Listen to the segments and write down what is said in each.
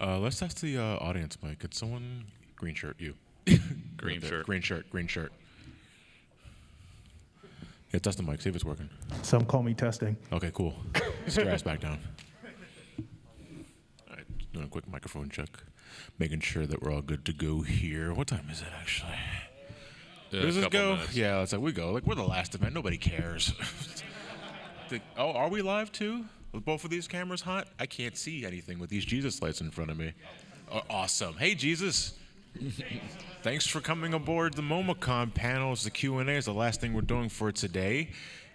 Let's test the audience mic. Could someone green shirt you? Green shirt. Green shirt. Green shirt. Yeah, test the mic. See if it's working. Some call me testing. Okay, cool. Sit your ass back down. All right, doing a quick microphone check, making sure that we're all good to go here. What time is it actually? Does this go? Minutes. Yeah, that's like we go. Like we're the last event. Nobody cares. Oh, are we live too? With both of these cameras hot? I can't see anything with these Jesus lights in front of me. Oh, awesome. Hey, Jesus. Thanks for coming aboard the MomoCon panels. The Q&A is the last thing we're doing for today.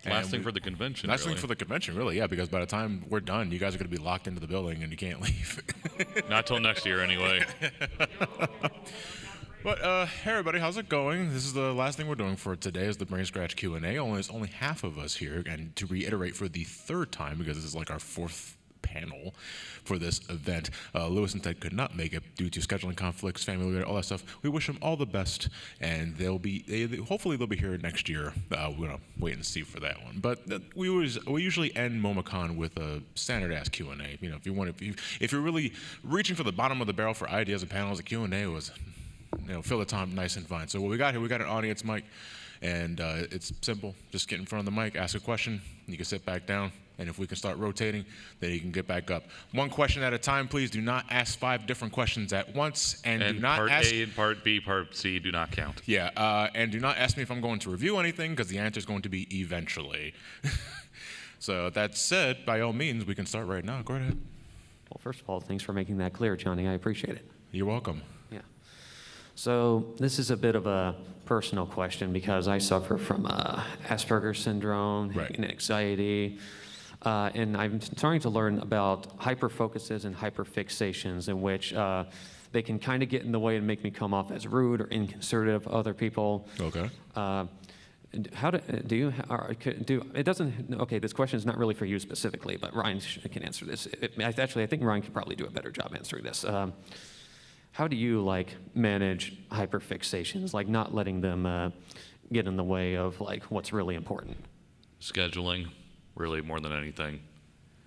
Last thing for the convention, Last really. thing for the convention, really, yeah, because by the time we're done, you guys are going to be locked into the building and you can't leave. Not till next year, anyway. But hey everybody, how's it going? This is the last thing we're doing for today is the Brain Scratch Q&A. There's only half of us here, and to reiterate for the third time, because this is like our fourth panel for this event, Lewis and Ted could not make it due to scheduling conflicts, family, all that stuff. We wish them all the best, and hopefully they'll be here next year. We're gonna wait and see for that one. But we usually end MomoCon with a standard ass Q&A. You know, if you're really reaching for the bottom of the barrel for ideas and panels, the Q&A was, fill the time nice and fine. So what we got here, we got an audience mic, and it's simple. Just get in front of the mic, ask a question, you can sit back down, and if we can start rotating, then you can get back up. One question at a time, please. Do not ask 5 different questions at once, and do not part ask... A and part B, part C do not count. Yeah, and do not ask me if I'm going to review anything, because the answer is going to be eventually. So that said, by all means, we can start right now. Go ahead. Well, first of all, thanks for making that clear, Johnny. I appreciate it. You're welcome. Yeah. So this is a bit of a personal question because I suffer from Asperger's syndrome and anxiety. And I'm starting to learn about hyperfocuses and hyperfixations in which they can kind of get in the way and make me come off as rude or inconsiderate of other people. Okay. Okay, this question is not really for you specifically, but Ryan can answer this. Actually, I think Ryan could probably do a better job answering this. How do you manage hyperfixations, not letting them get in the way of what's really important? Scheduling, really, more than anything.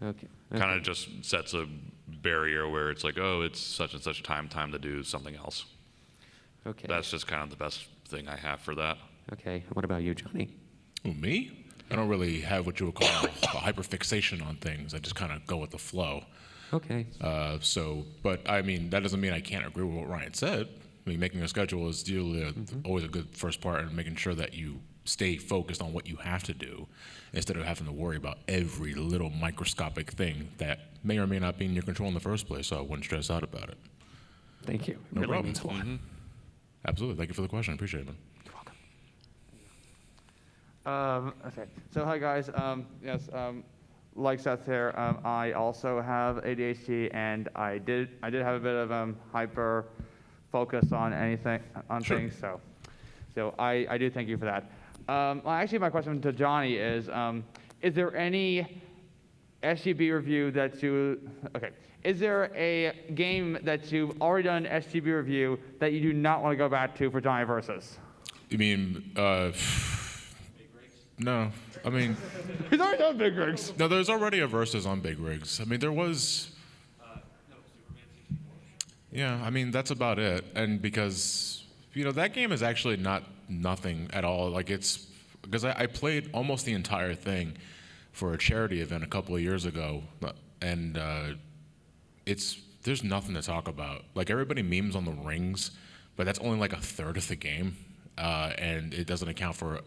Okay. Kind of just sets a barrier where it's like, oh, it's such and such time to do something else. Okay. That's just kind of the best thing I have for that. Okay. What about you, Johnny? Who, me? I don't really have what you would call a hyperfixation on things. I just kind of go with the flow. Okay. But I mean, that doesn't mean I can't agree with what Ryan said. I mean, making a schedule is usually always a good first part, and making sure that you stay focused on what you have to do instead of having to worry about every little microscopic thing that may or may not be in your control in the first place, so I wouldn't stress out about it. Thank you. No really problem. means a lot. Absolutely. Thank you for the question. I appreciate it, man. You're welcome. Okay. So hi guys. Yes. Like Seth here, I also have ADHD, and I did have a bit of hyper focus on things. So I do thank you for that. Actually, my question to Johnny is there any SGB review that is there a game that you've already done an SGB review that you do not want to go back to for Johnny Versus? You mean, no. I mean... He's already done Big Rigs. No, there's already a Versus on Big Rigs. I mean, there was... Yeah, I mean, that's about it. And because, that game is actually nothing at all. Because I played almost the entire thing for a charity event a couple of years ago, and there's nothing to talk about. Everybody memes on the rings, but that's only a third of the game, and it doesn't account for...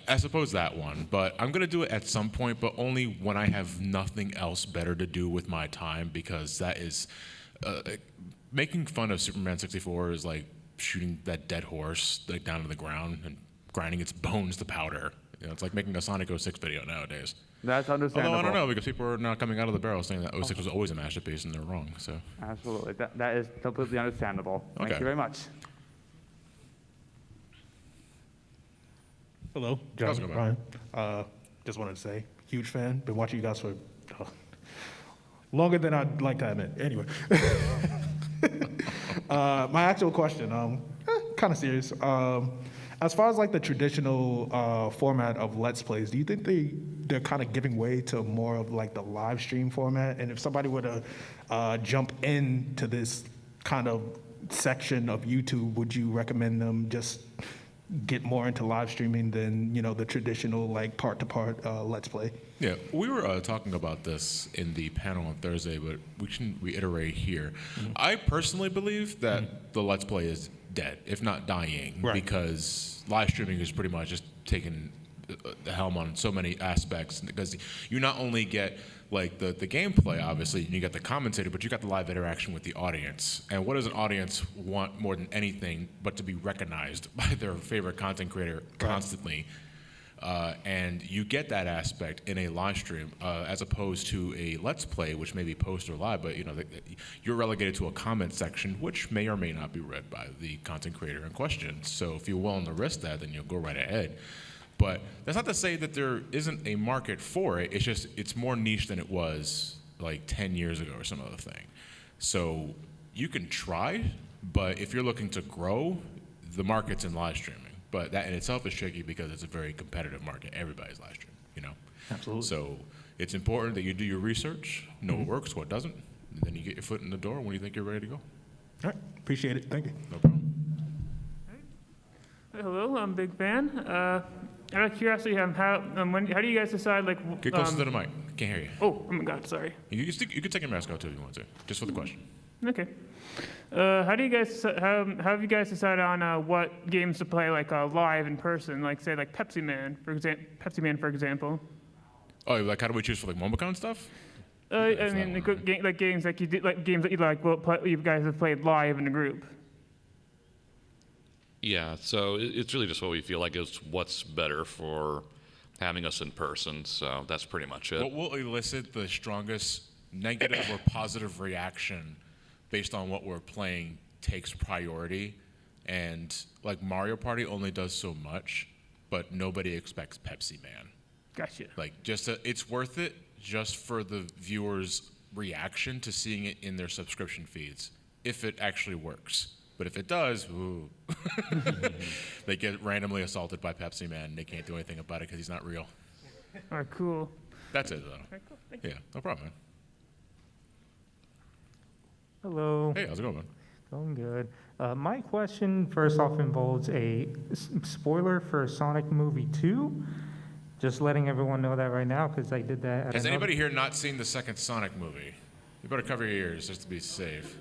I suppose that one, but I'm gonna do it at some point, but only when I have nothing else better to do with my time, because that is making fun of Superman 64 is like shooting that dead horse down to the ground and grinding its bones to powder. It's like making a Sonic 06 video nowadays. That's understandable. Although I don't know, because people are now coming out of the barrel saying that 06 was always a masterpiece, and they're wrong. So absolutely, that is completely understandable. Okay. Thank you very much. Hello, How's John, it going, Ryan. Just wanted to say, huge fan. Been watching you guys for longer than I'd like to admit. Anyway, my actual question, kind of serious. As far as like the traditional format of Let's Plays, do you think they're kind of giving way to more of like the live stream format? And if somebody were to jump into this kind of section of YouTube, would you recommend them just get more into live streaming than the traditional like part-to-part Let's Play? Yeah, we were talking about this in the panel on Thursday, but we can reiterate here. I personally believe that the Let's Play is dead, if not dying, because live streaming is pretty much just taking the helm on so many aspects, because you not only get like the gameplay, obviously, you get the commentator, but you got the live interaction with the audience. And what does an audience want more than anything but to be recognized by their favorite content creator constantly? And you get that aspect in a live stream as opposed to a Let's Play, which may be post or live, but you're relegated to a comment section, which may or may not be read by the content creator in question. So if you're willing to risk that, then you'll go right ahead. But that's not to say that there isn't a market for it. It's just it's more niche than it was like 10 years ago or some other thing. So you can try, but if you're looking to grow, the market's in live streaming. But that in itself is tricky because it's a very competitive market. Everybody's live streaming, Absolutely. So it's important that you do your research, know what works, what doesn't, and then you get your foot in the door when you think you're ready to go. All right, appreciate it. Thank you. No problem. Hello, I'm Big Fan. Out of curiosity, how do you guys decide like? Get closer to the mic. Can't hear you. Oh my God, sorry. You can take your mask out too if you want to, just for the question. Okay. How have you guys decided on what games to play like live in person? Like say like Pepsi Man for example. Oh, like how do we choose for like MomoCon stuff? I mean, like games like you did, like games that you guys have played live in a group. Yeah, so it's really just what we feel like is what's better for having us in person. So that's pretty much it. What will elicit the strongest negative or positive reaction based on what we're playing takes priority. And like Mario Party only does so much, but nobody expects Pepsi Man. Gotcha. Like it's worth it just for the viewers' reaction to seeing it in their subscription feeds, if it actually works. But if it does, ooh. They get randomly assaulted by Pepsi Man, and they can't do anything about it because he's not real. All right, cool. That's it, though. All right, cool. Thank you. Yeah, no problem, man. Hello. Hey, how's it going, man? Going good. My question first off involves a spoiler for Sonic Movie 2. Just letting everyone know that right now because I did that. Has anybody here not seen the second Sonic movie? You better cover your ears just to be safe.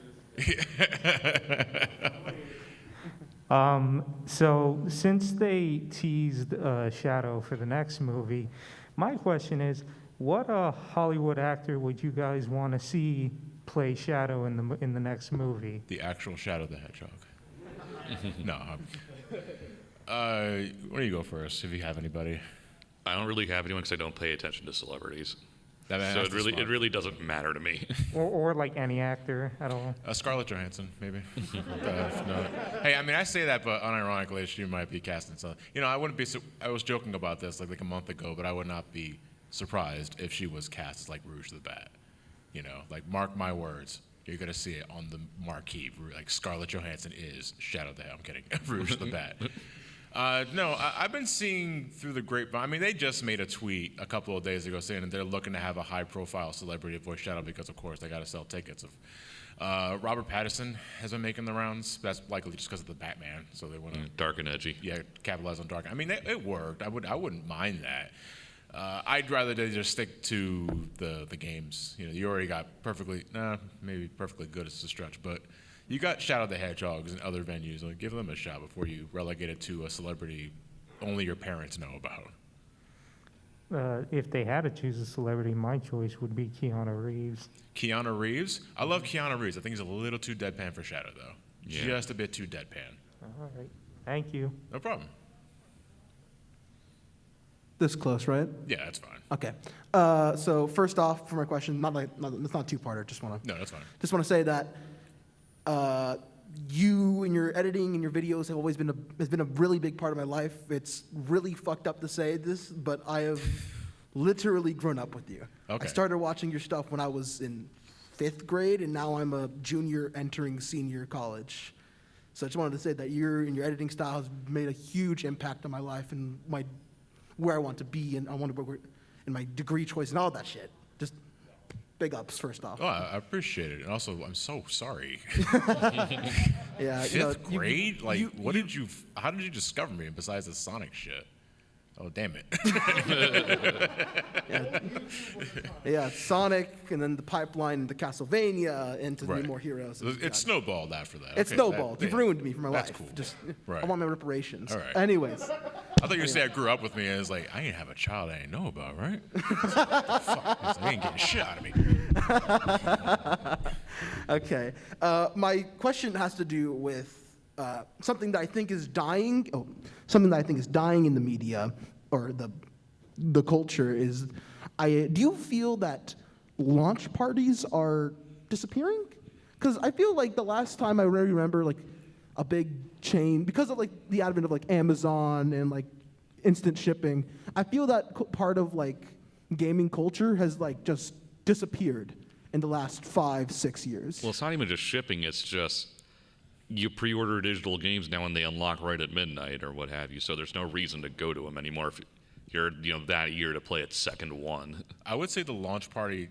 So since they teased Shadow for the next movie, my question is, what Hollywood actor would you guys want to see play Shadow in the next movie? The actual Shadow the Hedgehog. No. Why don't you go first if you have anybody? I don't really have anyone because I don't pay attention to celebrities. So it really doesn't matter to me. or like any actor at all? Scarlett Johansson, maybe. No. Hey, I mean, I say that, but unironically, she might be casting something. I wouldn't be. I was joking about this like a month ago, but I would not be surprised if she was cast as like Rouge the Bat. Like mark my words, you're gonna see it on the marquee. Like Scarlett Johansson is Shadow the Hedgehog. I'm kidding. Rouge the Bat. No, I've been seeing through the grapevine. I mean, they just made a tweet a couple of days ago saying that they're looking to have a high-profile celebrity voice Shadow because, of course, they got to sell tickets. Robert Pattinson has been making the rounds. That's likely just because of the Batman, so they want to dark and edgy. Yeah, capitalize on dark. I mean, it worked. I wouldn't mind that. I'd rather they just stick to the games. You already got maybe perfectly good is a stretch, but. You got Shadow the Hedgehogs and other venues. Like, give them a shot before you relegate it to a celebrity only your parents know about. If they had to choose a celebrity, my choice would be Keanu Reeves. Keanu Reeves? I love Keanu Reeves. I think he's a little too deadpan for Shadow, though. Yeah. Just a bit too deadpan. All right. Thank you. No problem. This close, right? Yeah, that's fine. Okay. So first off, for my question, it's not a two-parter. No, that's fine. Just want to say that you and your editing and your videos have always been a really big part of my life. It's really fucked up to say this, but I have literally grown up with you. Okay. I started watching your stuff when I was in 5th grade, and now I'm a junior entering senior college. So I just wanted to say that your editing style has made a huge impact on my life and where I want to be, and I want to work in my degree choice and all that shit. Just big ups first off. Oh, I appreciate it, and also I'm so sorry. Yeah, Fifth grade? How did you discover me besides the Sonic shit? Oh, damn it. Yeah, Sonic, and then the pipeline into Castlevania, into Right. Need More Heroes. It snowballed after that. It's Okay, snowballed. You've yeah. ruined me for my That's life. cool. Just, Right. I want my reparations. All right. Anyways, I thought you were saying I grew up with me, and it's like, I didn't have a child I didn't know about, right? Fuck, they ain't getting shit out of me. okay. My question has to do with something that I think is dying. Oh, something that I think is dying in the media or the culture is. Do you feel that launch parties are disappearing? Because I feel like the last time I really remember like a big chain, because of like the advent of like Amazon and like instant shipping, I feel that part of like gaming culture has like just disappeared in the last 5-6 years. Well, it's not even just shipping. It's just you pre-order digital games now and they unlock right at midnight or what have you. So there's no reason to go to them anymore if you're that year to play it second one. I would say the launch party,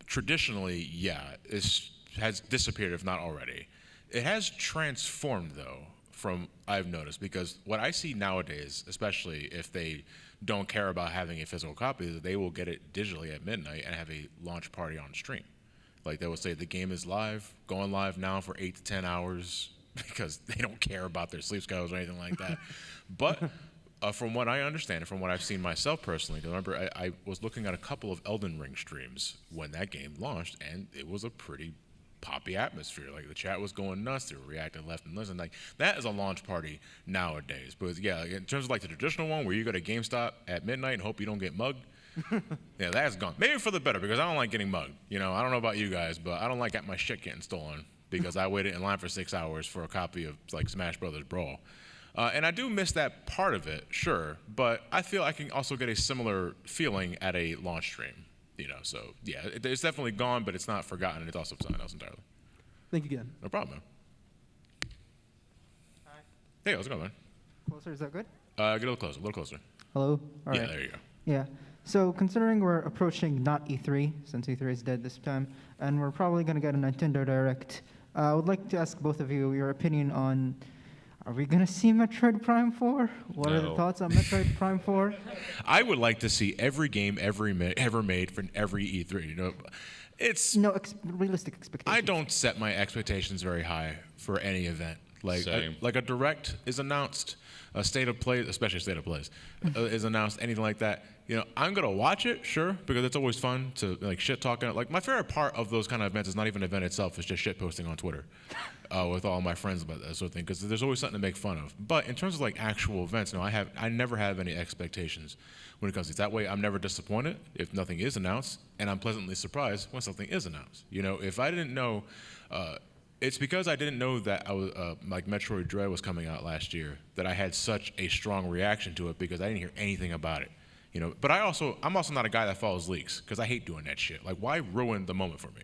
traditionally, has disappeared, if not already. It has transformed, though, from I've noticed, because what I see nowadays, especially if they don't care about having a physical copy, is that they will get it digitally at midnight and have a launch party on stream. Like they will say the game is live, going live now for 8 to 10 hours because they don't care about their sleep schedules or anything like that. But from what I understand and from what I've seen myself personally, because remember I was looking at a couple of Elden Ring streams when that game launched, and it was a pretty poppy atmosphere. Like the chat was going nuts, they were reacting left and left, and like that is a launch party nowadays. But yeah, in terms of like the traditional one where you go to GameStop at midnight and hope you don't get mugged, yeah, that's gone. Maybe for the better, because I don't like getting mugged. I don't know about you guys, but I don't like my shit getting stolen because I waited in line for 6 hours for a copy of like Smash Brothers Brawl. And I do miss that part of it, sure, but I feel I can also get a similar feeling at a launch stream. So yeah, it's definitely gone, but it's not forgotten, and it's also something else entirely. Thank you again. No problem, man. Hi. Hey, how's it going, man? Closer, is that good? Get a little closer. Hello? All Yeah, right. there you go. Yeah. So considering we're approaching not E3, since E3 is dead this time, and we're probably going to get a Nintendo Direct, I would like to ask both of you your opinion on, are we going to see Metroid Prime 4? What are the No. thoughts on Metroid Prime 4? I would like to see every game ever made for every E3. It's No, realistic expectations. I don't set my expectations very high for any event. Same. Like a direct is announced, a state of play, especially state of plays, is announced, anything like that. I'm gonna watch it, sure, because it's always fun to like shit talking. Like my favorite part of those kind of events is not even an event itself; it's just shit posting on Twitter with all my friends about that sort of thing. Because there's always something to make fun of. But in terms of like actual events, I never have any expectations when it comes to it. That way, I'm never disappointed if nothing is announced, and I'm pleasantly surprised when something is announced. If I didn't know. It's because I didn't know that I was like Metroid Dread was coming out last year that I had such a strong reaction to it because I didn't hear anything about it, But I'm also not a guy that follows leaks because I hate doing that shit. Like, why ruin the moment for me?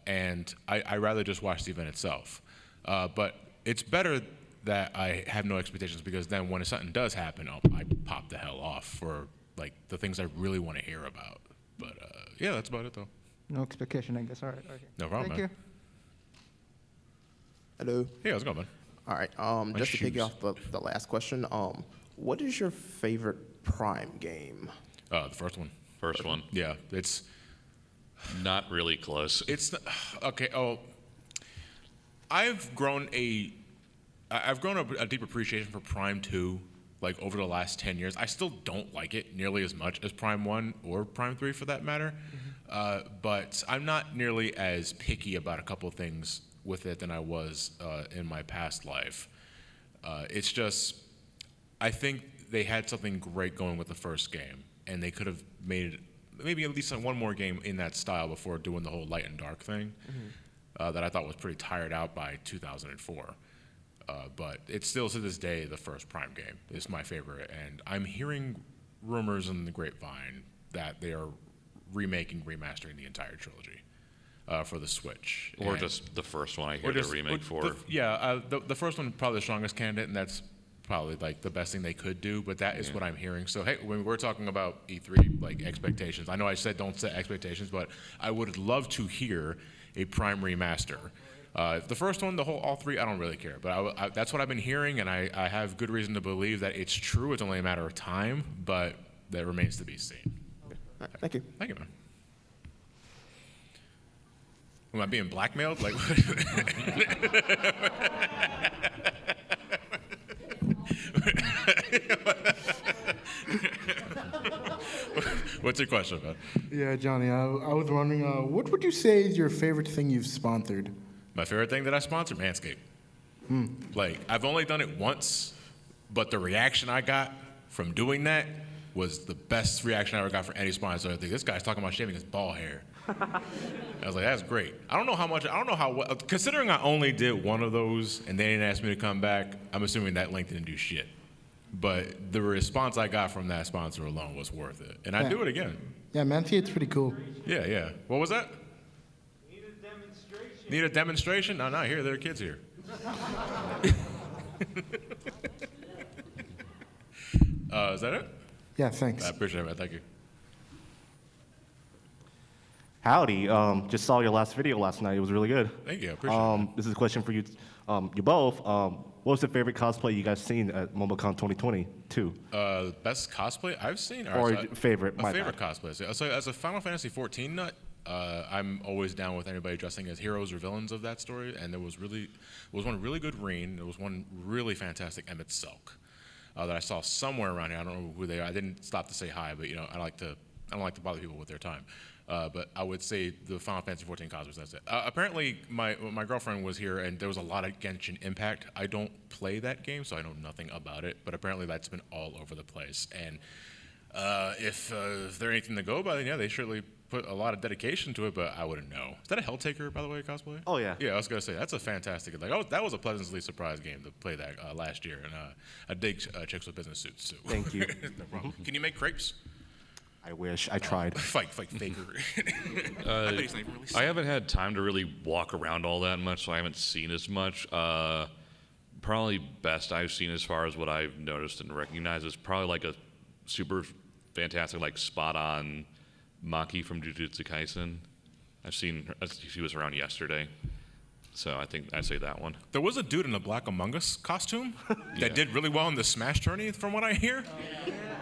And I rather just watch the event itself. But it's better that I have no expectations because then when something does happen, I pop the hell off for like the things I really want to hear about. But yeah, that's about it though. No expectation, I guess. All right. Okay. No problem, Thank man. you. Hello. Hey, how's it going, man? All right. Just to shoes. piggy off the last question, what is your favorite Prime game? The first one. First one. Yeah, it's Not really close. okay. Oh, I've grown a deep appreciation for Prime 2, like over the last 10 years. I still don't like it nearly as much as Prime 1 or Prime 3 for that matter, but I'm not nearly as picky about a couple of things with it than I was in my past life. It's just, I think they had something great going with the first game, and they could have made maybe at least one more game in that style before doing the whole light and dark thing that I thought was pretty tired out by 2004. But it's still to this day the first Prime game. It's my favorite, and I'm hearing rumors in the grapevine that they are remastering the entire trilogy. for the Switch. Or And- just the first one I hear the remake for. the first one probably the strongest candidate, and that's probably like the best thing they could do. But that is what I'm hearing. So hey, when we're talking about E3 like expectations, I know I said don't set expectations, but I would love to hear a Prime remaster. The first one, all three, I don't really care. But that's what I've been hearing, and I have good reason to believe that it's true. It's only a matter of time, but that remains to be seen. All right, thank you. Thank you, man. Am I being blackmailed? Like, what's your question, man? Yeah, Johnny, I was wondering, what would you say is your favorite thing you've sponsored? My favorite thing that I sponsored, Manscaped. Like, I've only done it once, but the reaction I got from doing that was the best reaction I ever got from any sponsor. I think this guy's talking about shaving his bald hair. I was like, that's great. I don't know how, considering I only did one of those and they didn't ask me to come back, I'm assuming that link didn't do shit. But the response I got from that sponsor alone was worth it. And I'd do it again. Yeah, Manscaped's pretty cool. Yeah. What was that? Need a demonstration? No, not here. There are kids here. Is that it? Yeah, thanks. I appreciate it, man. Thank you. Howdy. Just saw your last video last night. It was really good. Thank you. I appreciate it. This is a question for you. You both. What was the favorite cosplay you guys seen at MomoCon 2022? Best cosplay I've seen? Or favorite, my favorite bad. cosplay. So as a Final Fantasy XIV nut, I'm always down with anybody dressing as heroes or villains of that story. And there was one really good Reen. There was one really fantastic Emmett Selk that I saw somewhere around here. I don't know who they are. I didn't stop to say hi, but I don't like to bother people with their time. But I would say the Final Fantasy XIV cosplays, that's it. Apparently, my girlfriend was here, and there was a lot of Genshin Impact. I don't play that game, so I know nothing about it, but apparently that's been all over the place. And if they're anything to go by, then yeah, they surely put a lot of dedication to it, but I wouldn't know. Is that a Helltaker, by the way, cosplay? Oh, yeah. Yeah, I was going to say, that's a fantastic, that was a pleasantly surprised game to play that last year, and I dig chicks with business suits, too. Thank you. No problem. Can you make crepes? I wish. I tried. Fight, faker. I haven't had time to really walk around all that much, so I haven't seen as much. Probably best I've seen as far as what I've noticed and recognized is probably like a super fantastic, like spot-on Maki from Jujutsu Kaisen. I've seen her, she was around yesterday. So I think I'd say that one. There was a dude in a Black Among Us costume that did really well in the Smash tourney, from what I hear.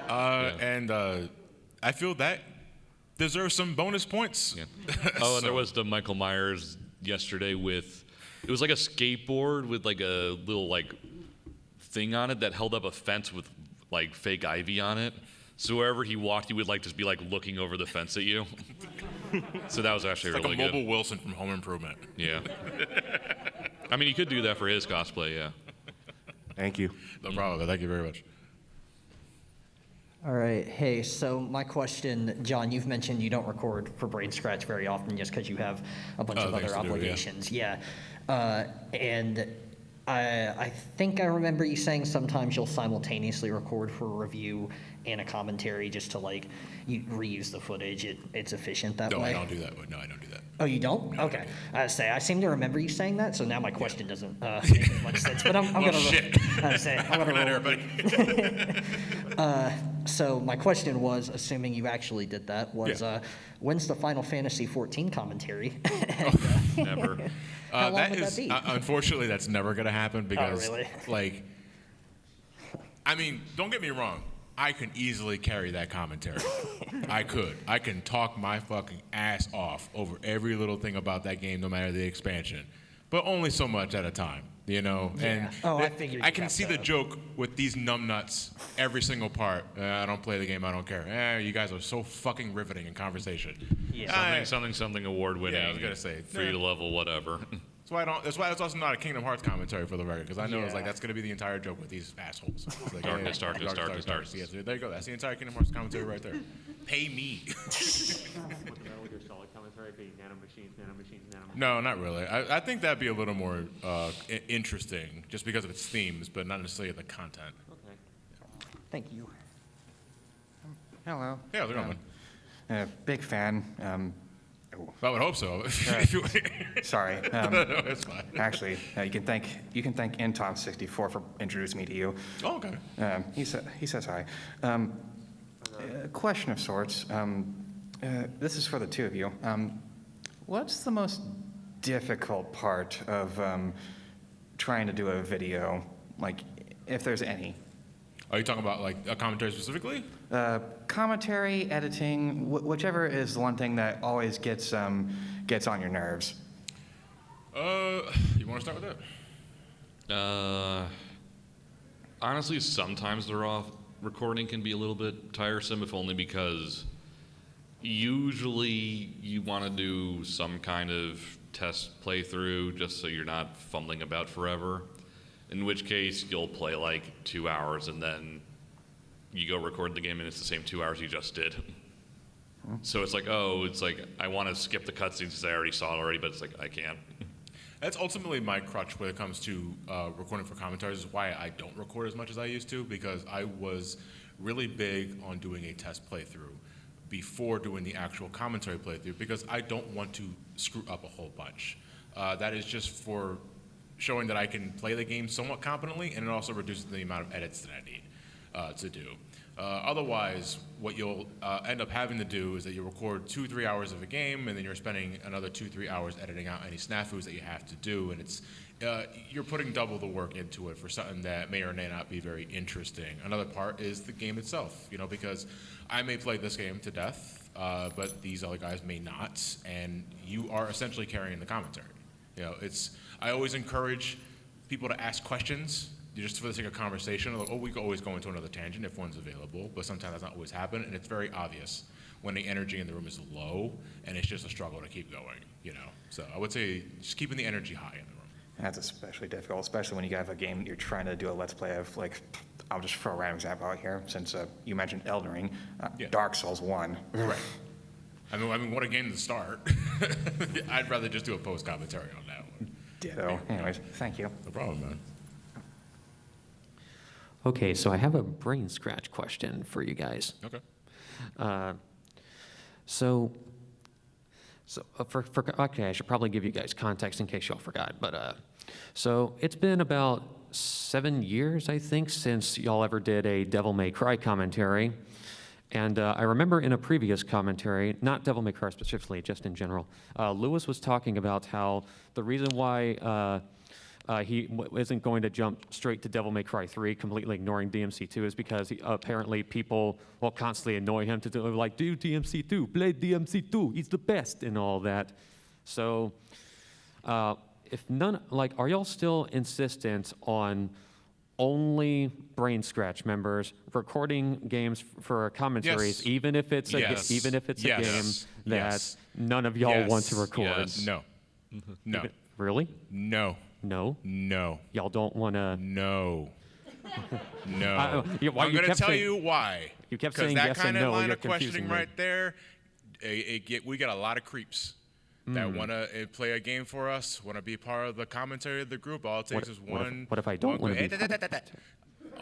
And I feel that deserves some bonus points. Yeah. Oh, and there was the Michael Myers yesterday with, it was like a skateboard with like a little like thing on it that held up a fence with like fake ivy on it. So wherever he walked, he would like just be like looking over the fence at you. So that was actually it's really like a good. Mobile Wilson from Home Improvement. Yeah. I mean, you could do that for his cosplay, yeah. Thank you. No problem. Thank you very much. All right. Hey, so my question, John, you've mentioned you don't record for Brain Scratch very often just because you have a bunch of other obligations. And I think I remember you saying sometimes you'll simultaneously record for a review and a commentary just to like you reuse the footage. It's efficient that way. No, I don't do that. No, I don't do that. Oh, you don't? No, okay. I seem to remember you saying that, so now my question doesn't make as much sense. But I'm gonna shit. I'm gonna roll. Everybody. So my question was, assuming you actually did that, was when's the Final Fantasy XIV commentary? Never. How long would that be? Unfortunately, that's never going to happen because, really? like, I mean, don't get me wrong. I can easily carry that commentary. I could. I can talk my fucking ass off over every little thing about that game, no matter the expansion, but only so much at a time, you know? Yeah. And I figured I you can got see the that. joke with these numbnuts every single part. I don't play the game. I don't care. You guys are so fucking riveting in conversation. Yeah. Something award winning. Yeah, I was gonna say. Free level, whatever. That's why it's also not a Kingdom Hearts commentary for the record, because I know it's like that's gonna be the entire joke with these assholes. It's like, Darkness. Yes, there you go. That's the entire Kingdom Hearts commentary right there. Pay me. No, not really. I think that'd be a little more interesting, just because of its themes, but not necessarily the content. Okay. Thank you. Hello. Yeah, how's it going, Big fan. I would hope so. Sorry. No, it's fine. Actually, you can thank Intom64 for introducing me to you. Oh, okay. He says hi. Question of sorts. This is for the two of you. What's the most difficult part of trying to do a video, like, if there's any? Are you talking about like a commentary specifically? Commentary, editing, whichever is the one thing that always gets on your nerves. You want to start with that? Honestly, sometimes the raw recording can be a little bit tiresome, if only because usually you want to do some kind of test playthrough just so you're not fumbling about forever. In which case, you'll play like 2 hours and then you go record the game and it's the same 2 hours you just did. So it's like, I want to skip the cutscenes because I already saw it already, but it's like, I can't. That's ultimately my crutch when it comes to recording for commentaries, is why I don't record as much as I used to, because I was really big on doing a test playthrough before doing the actual commentary playthrough, because I don't want to screw up a whole bunch. That is just for showing that I can play the game somewhat competently, and it also reduces the amount of edits that I need to do. Otherwise, what you'll end up having to do is that you record 2-3 hours of a game, and then you're spending another 2-3 hours editing out any snafus that you have to do, and it's you're putting double the work into it for something that may or may not be very interesting. Another part is the game itself, because I may play this game to death, but these other guys may not, and you are essentially carrying the commentary. I always encourage people to ask questions just for the sake of conversation. Like, we could always go into another tangent if one's available, but sometimes that's not always happen, and it's very obvious when the energy in the room is low, and it's just a struggle to keep going, So I would say just keeping the energy high in the room. That's especially difficult, especially when you have a game you're trying to do a Let's Play of, like, I'll just throw a random example out here, since you mentioned Elden Ring, Dark Souls 1. Right. I mean, what a game to start. I'd rather just do a post-commentary on that one. Ditto. Anyways, thank you. No problem, man. Okay, so I have a brain scratch question for you guys. Okay. Okay, I should probably give you guys context in case y'all forgot. But so it's been about 7 years, I think, since y'all ever did a Devil May Cry commentary. And I remember in a previous commentary, not Devil May Cry specifically, just in general, Lewis was talking about how the reason why he isn't going to jump straight to Devil May Cry 3, completely ignoring DMC2, is because apparently people will constantly annoy him to do, like, do DMC2, play DMC2, he's the best, and all that. So, are y'all still insistent on only Brain Scratch members recording games for commentaries, Yes. even if it's a Yes. even if it's a Yes. game that Yes. none of y'all want to Yes. record? Yes. No. No. Really? No. No? No. Y'all don't want to? No. No. I'm I'm going to tell you why. You kept Because saying that yes kind and of no. line You're of questioning confusing me. right there, we get a lot of creeps that want to play a game for us, want to be part of the commentary of the group. All it takes is one. What if I don't want to be?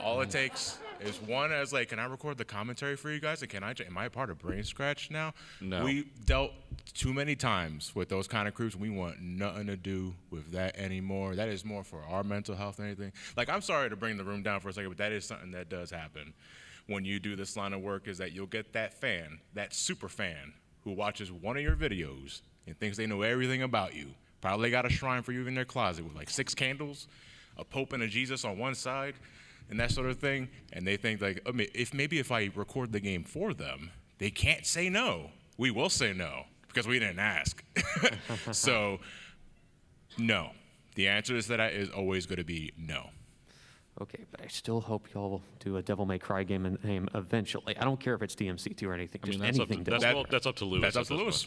All it takes is one as like, can I record the commentary for you guys? And am I a part of Brain Scratch now? No. We dealt too many times with those kind of crews. We want nothing to do with that anymore. That is more for our mental health than anything. Like, I'm sorry to bring the room down for a second, but that is something that does happen when you do this line of work, is that you'll get that fan, that super fan, who watches one of your videos and thinks they know everything about you. Probably got a shrine for you in their closet with like 6 candles, a Pope and a Jesus on one side, and that sort of thing. And they think like, if I record the game for them, they can't say no. We will say no because we didn't ask. So, no. The answer is that is always going to be no. Okay, but I still hope y'all do a Devil May Cry game eventually. I don't care if it's DMC2 or anything. Just anything. That's up to Lewis. That's up to Lewis.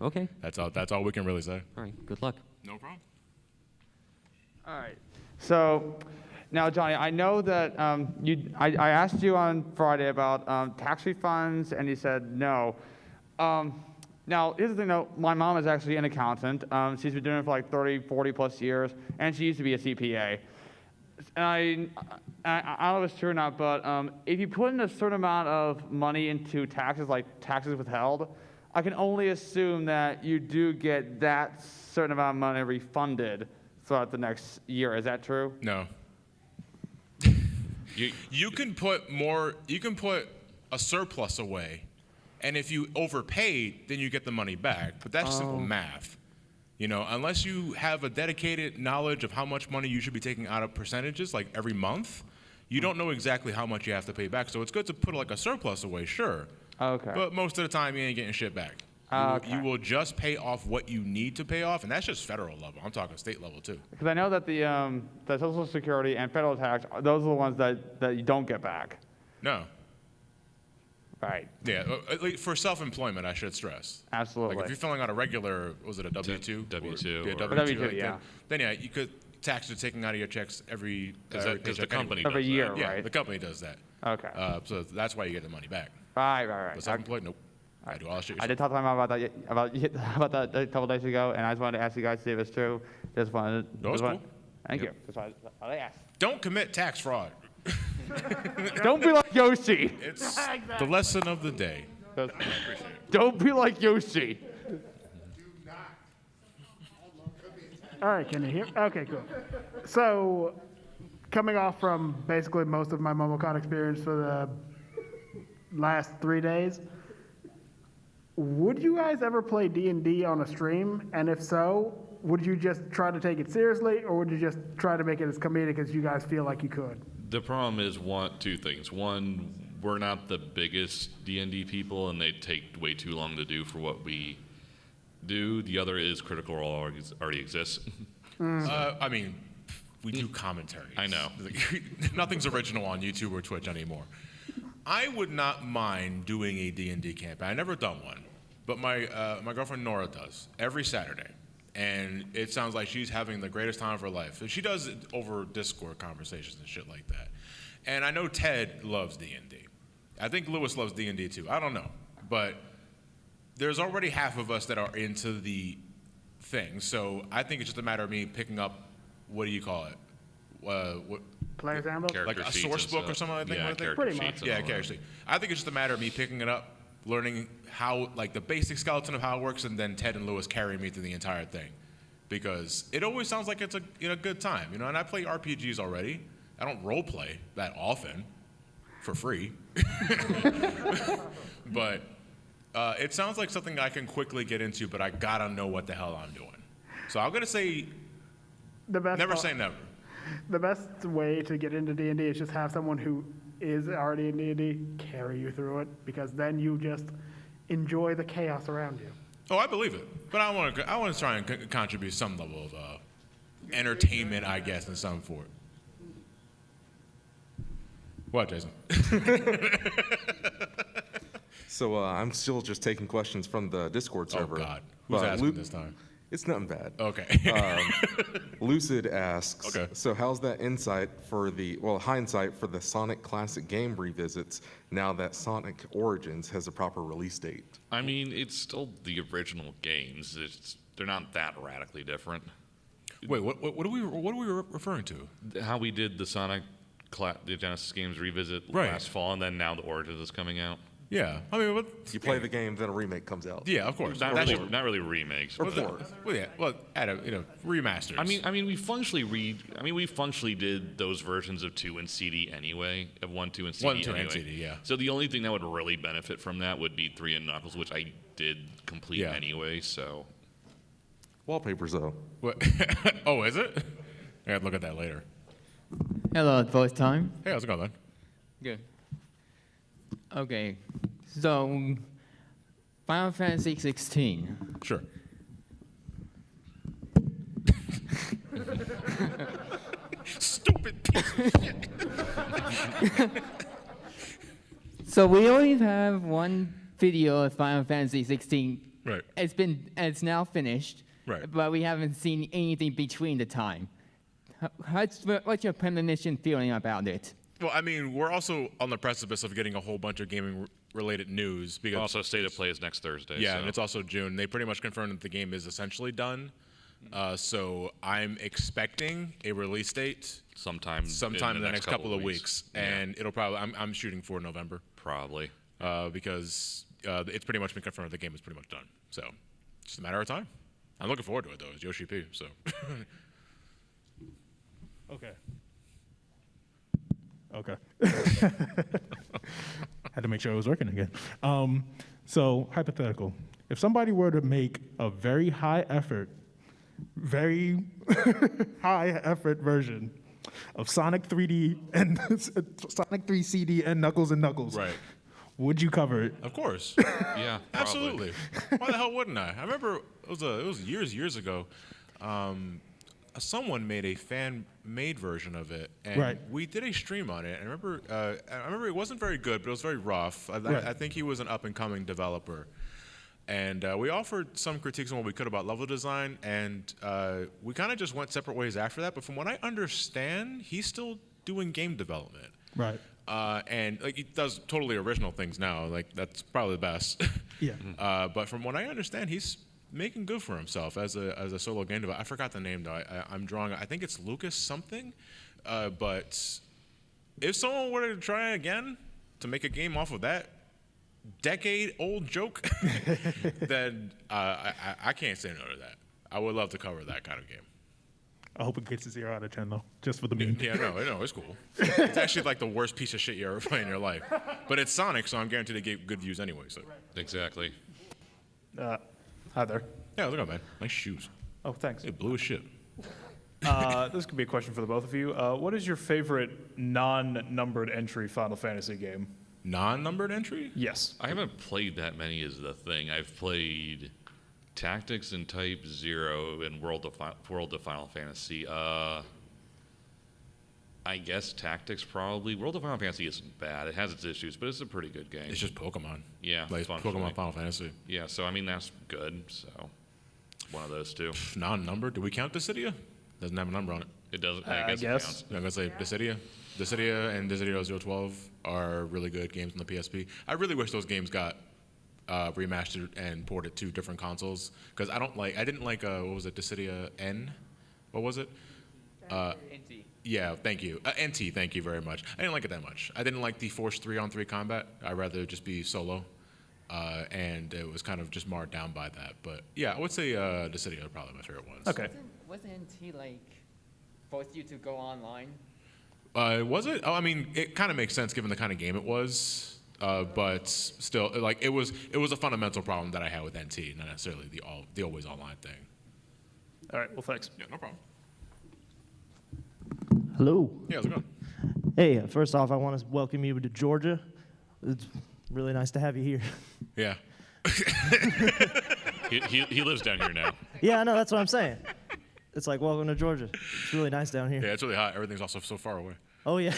Okay. That's all we can really say. All right. Good luck. No problem. All right. So now, Johnny, I know that I asked you on Friday about tax refunds, and you said no. Now, here's the thing, though. My mom is actually an accountant. She's been doing it for like 30, 40 plus years, and she used to be a CPA. And I don't know if it's true or not, but if you put in a certain amount of money into taxes, like taxes withheld, I can only assume that you do get that certain amount of money refunded throughout the next year. Is that true? No. You can put a surplus away, and if you overpay, then you get the money back. But that's simple math. You know, unless you have a dedicated knowledge of how much money you should be taking out of percentages, like every month, you don't know exactly how much you have to pay back. So it's good to put like a surplus away, sure. Okay. But most of the time, you ain't getting shit back. You will just pay off what you need to pay off, and that's just federal level. I'm talking state level too. Because I know that the Social Security and federal tax, those are the ones that you don't get back. No. Right. Yeah, for self-employment, I should stress. Absolutely. Like if you're filling out a regular, was it a W-2? W-2. Yeah, or- W-2, W-2, yeah. Then yeah, you could taxes are taken out of your checks every Because the paycheck company anyway. Every does year, that. Yeah, right? the company does that. Okay. So that's why you get the money back. Right. But self-employed, nope. I do all that shit. I did talk to my mom about that a couple days ago, and I just wanted to ask you guys to see if it's true. Just wanted. No, it's cool. Thank you. That's why I asked. Don't commit tax fraud. Don't be like Yoshi. It's the lesson of the day. Don't be like Yoshi. All right, can you hear? Okay, cool. So, coming off from basically most of my MomoCon experience for the last 3 days, would you guys ever play D&D on a stream? And if so, would you just try to take it seriously, or would you just try to make it as comedic as you guys feel like you could? The problem is two things. One, we're not the biggest D&D people, and they take way too long to do for what we do. The other is Critical Role already exists. I mean, we do commentary. I know. Nothing's original on YouTube or Twitch anymore. I would not mind doing a D&D campaign. I've never done one, but my girlfriend Nora does every Saturday, and it sounds like she's having the greatest time of her life. She does it over Discord conversations and shit like that. And I know Ted loves D&D. I think Lewis loves D&D too. I don't know, but there's already half of us that are into the thing. So I think it's just a matter of me picking up, what do you call it? What? Player's handbook? Like a source book or something like that? Yeah, character Pretty sheets. much. Yeah, character sheet. I think it's just a matter of me picking it up, learning how, like the basic skeleton of how it works, and then Ted and Lewis carry me through the entire thing. Because it always sounds like it's a good time, you know, and I play RPGs already. I don't role play that often for free. But it sounds like something I can quickly get into, but I gotta know what the hell I'm doing. So I'm gonna say never say never. The best way to get into D&D is just have someone who is already in D&D carry you through it, because then you just enjoy the chaos around you. Oh, I believe it, but I want to try and contribute some level of entertainment, I guess, in some form. What, Jason? So I'm still just taking questions from the Discord server. Oh God, who's asking this time? It's nothing bad. Okay. Lucid asks, Okay. So how's that hindsight for the Sonic Classic game revisits now that Sonic Origins has a proper release date? I mean, it's still the original games. They're not that radically different. Wait, what are we referring to? How we did the the Genesis games revisit Right. last fall, and then now the Origins is coming out. Yeah, I mean, You play the game, then a remake comes out. Yeah, of course. Not really remakes. Or but- ports. remasters. I mean, we functionally did those versions of 2 and CD anyway, of 1, 2, and CD 1, 2, and anyway. CD, yeah. So the only thing that would really benefit from that would be 3 and Knuckles, which I did complete Yeah. anyway. So Wallpapers, though. What? Oh, is it? I gotta look at that later. Hello, voice time. Hey, how's it going, man? Good. Okay, so Final Fantasy XVI. Sure. Stupid piece of shit. So we only have one video of Final Fantasy 16. Right. It's now finished. Right. But we haven't seen anything between the time. What's your premonition feeling about it? Well, I mean, we're also on the precipice of getting a whole bunch of gaming-related news because also State of Play is next Thursday. Yeah, so. and it's also June. They pretty much confirmed that the game is essentially done. So I'm expecting a release date sometime in the next couple of weeks, and it'll probably I'm shooting for November probably because it's pretty much been confirmed the game is pretty much done. So it's just a matter of time. I'm looking forward to it though. It's Yoshi P. So. Okay. Okay. Had to make sure it was working again. So hypothetical: if somebody were to make a very high effort version of Sonic 3D and Sonic 3 CD and Knuckles and Knuckles, right? Would you cover it? Of course. Yeah, absolutely. Why the hell wouldn't I? I remember it was years ago. Someone made a fan-made version of it, and we did a stream on it. And I remember it wasn't very good, but it was very rough. I think he was an up-and-coming developer, and we offered some critiques on what we could about level design, and we kind of just went separate ways after that. But from what I understand, he's still doing game development. Right. And like he does totally original things now. Like that's probably the best. Yeah. But from what I understand, he's making good for himself as a solo game developer. I forgot the name though. I'm drawing. I think it's Lucas something. But if someone were to try again to make a game off of that decade-old joke, then I can't say no to that. I would love to cover that kind of game. I hope it gets a 0 out of 10 though, just for the meme. Yeah, no, it's cool. It's actually like the worst piece of shit you ever play in your life. But it's Sonic, so I'm guaranteed to get good views anyway. So exactly. Hi there. Yeah, look at man. Nice shoes. Oh, thanks. It blue as shit. This could be a question for the both of you. What is your favorite non-numbered entry Final Fantasy game? Non-numbered entry? Yes. I haven't played that many is the thing. I've played Tactics and Type 0 and World of Final Fantasy. I guess Tactics probably. World of Final Fantasy isn't bad. It has its issues, but it's a pretty good game. It's just Pokemon. Yeah. Like Pokemon Final Fantasy. Yeah, so I mean, that's good. So one of those two. Non-numbered? Do we count Dissidia? Doesn't have a number on it. It doesn't. I guess. It counts. I'm going to say Dissidia. Dissidia and Dissidia 012 are really good games on the PSP. I really wish those games got remastered and ported to different consoles because I didn't like what was it, Dissidia N? What was it? NT. Yeah, thank you. NT, thank you very much. I didn't like it that much. I didn't like the forced 3-on-3 combat. I'd rather just be solo. And it was kind of just marred down by that. But yeah, I would say Dissidia are probably my favorite ones. Okay. Wasn't NT like forced you to go online? Was it? Oh, I mean, it kind of makes sense given the kind of game it was. But still, like it was a fundamental problem that I had with NT, not necessarily the always online thing. All right. Well, thanks. Yeah, no problem. Hello. Yeah, how's it going? Hey, first off, I want to welcome you to Georgia. It's really nice to have you here. Yeah. he lives down here now. Yeah, I know. That's what I'm saying. It's like welcome to Georgia. It's really nice down here. Yeah, it's really hot. Everything's also so far away. Oh yeah.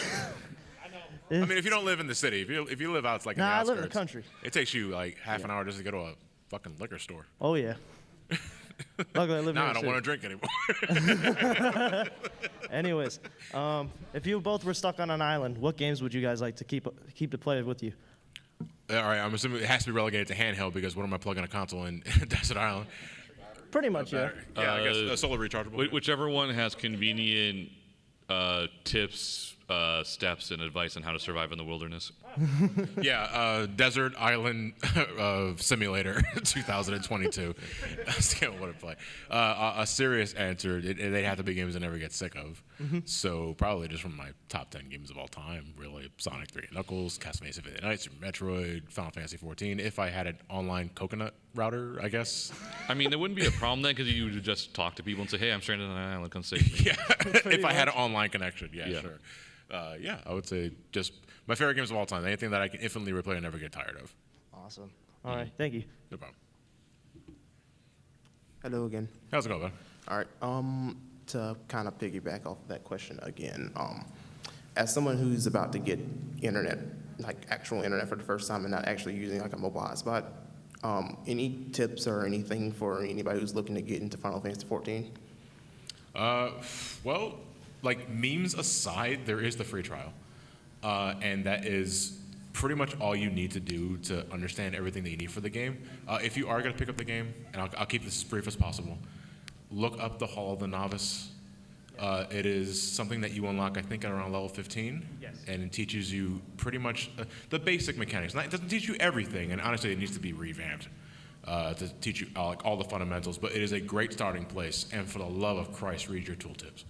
I mean, if you don't live in the city, if you live out like in the outskirts, I live in the country. It takes you like half an hour just to go to a fucking liquor store. Oh yeah. Luckily, I live in I don't want to drink anymore. Anyways, if you both were stuck on an island, what games would you guys like to keep to play with you? All right, I'm assuming it has to be relegated to handheld because what am I plugging a console in Desert Island? Pretty much, yeah. Yeah, I guess solar rechargeable. Whichever one has convenient tips, steps, and advice on how to survive in the wilderness. Yeah, Desert Island Simulator 2022. That's kind of what I play. A serious answer, they'd have to be games I never get sick of. So probably just from my top 10 games of all time, really. Sonic 3 Knuckles, Castlevania Symphony of the Night, Super Metroid, Final Fantasy XIV. If I had an online coconut router, I guess. I mean, there wouldn't be a problem then because you would just talk to people and say, hey, I'm stranded on an island, come save me. Yeah, if I had an online connection, yeah. Sure. Yeah, I would say just my favorite games of all time. Anything that I can infinitely replay and never get tired of. Awesome. All right, thank you. No problem. Hello again. How's it going, man? All right. To kind of piggyback off of that question again, as someone who's about to get internet, like actual internet for the first time and not actually using like a mobile hotspot, any tips or anything for anybody who's looking to get into Final Fantasy XIV? Well, like memes aside, there is the free trial. And that is pretty much all you need to do to understand everything that you need for the game. If you are going to pick up the game, and I'll keep this as brief as possible, look up the Hall of the Novice. It is something that you unlock, I think, at around level 15. Yes. And it teaches you pretty much the basic mechanics. It doesn't teach you everything, and honestly, it needs to be revamped to teach you like all the fundamentals. But it is a great starting place. And for the love of Christ, read your tooltips.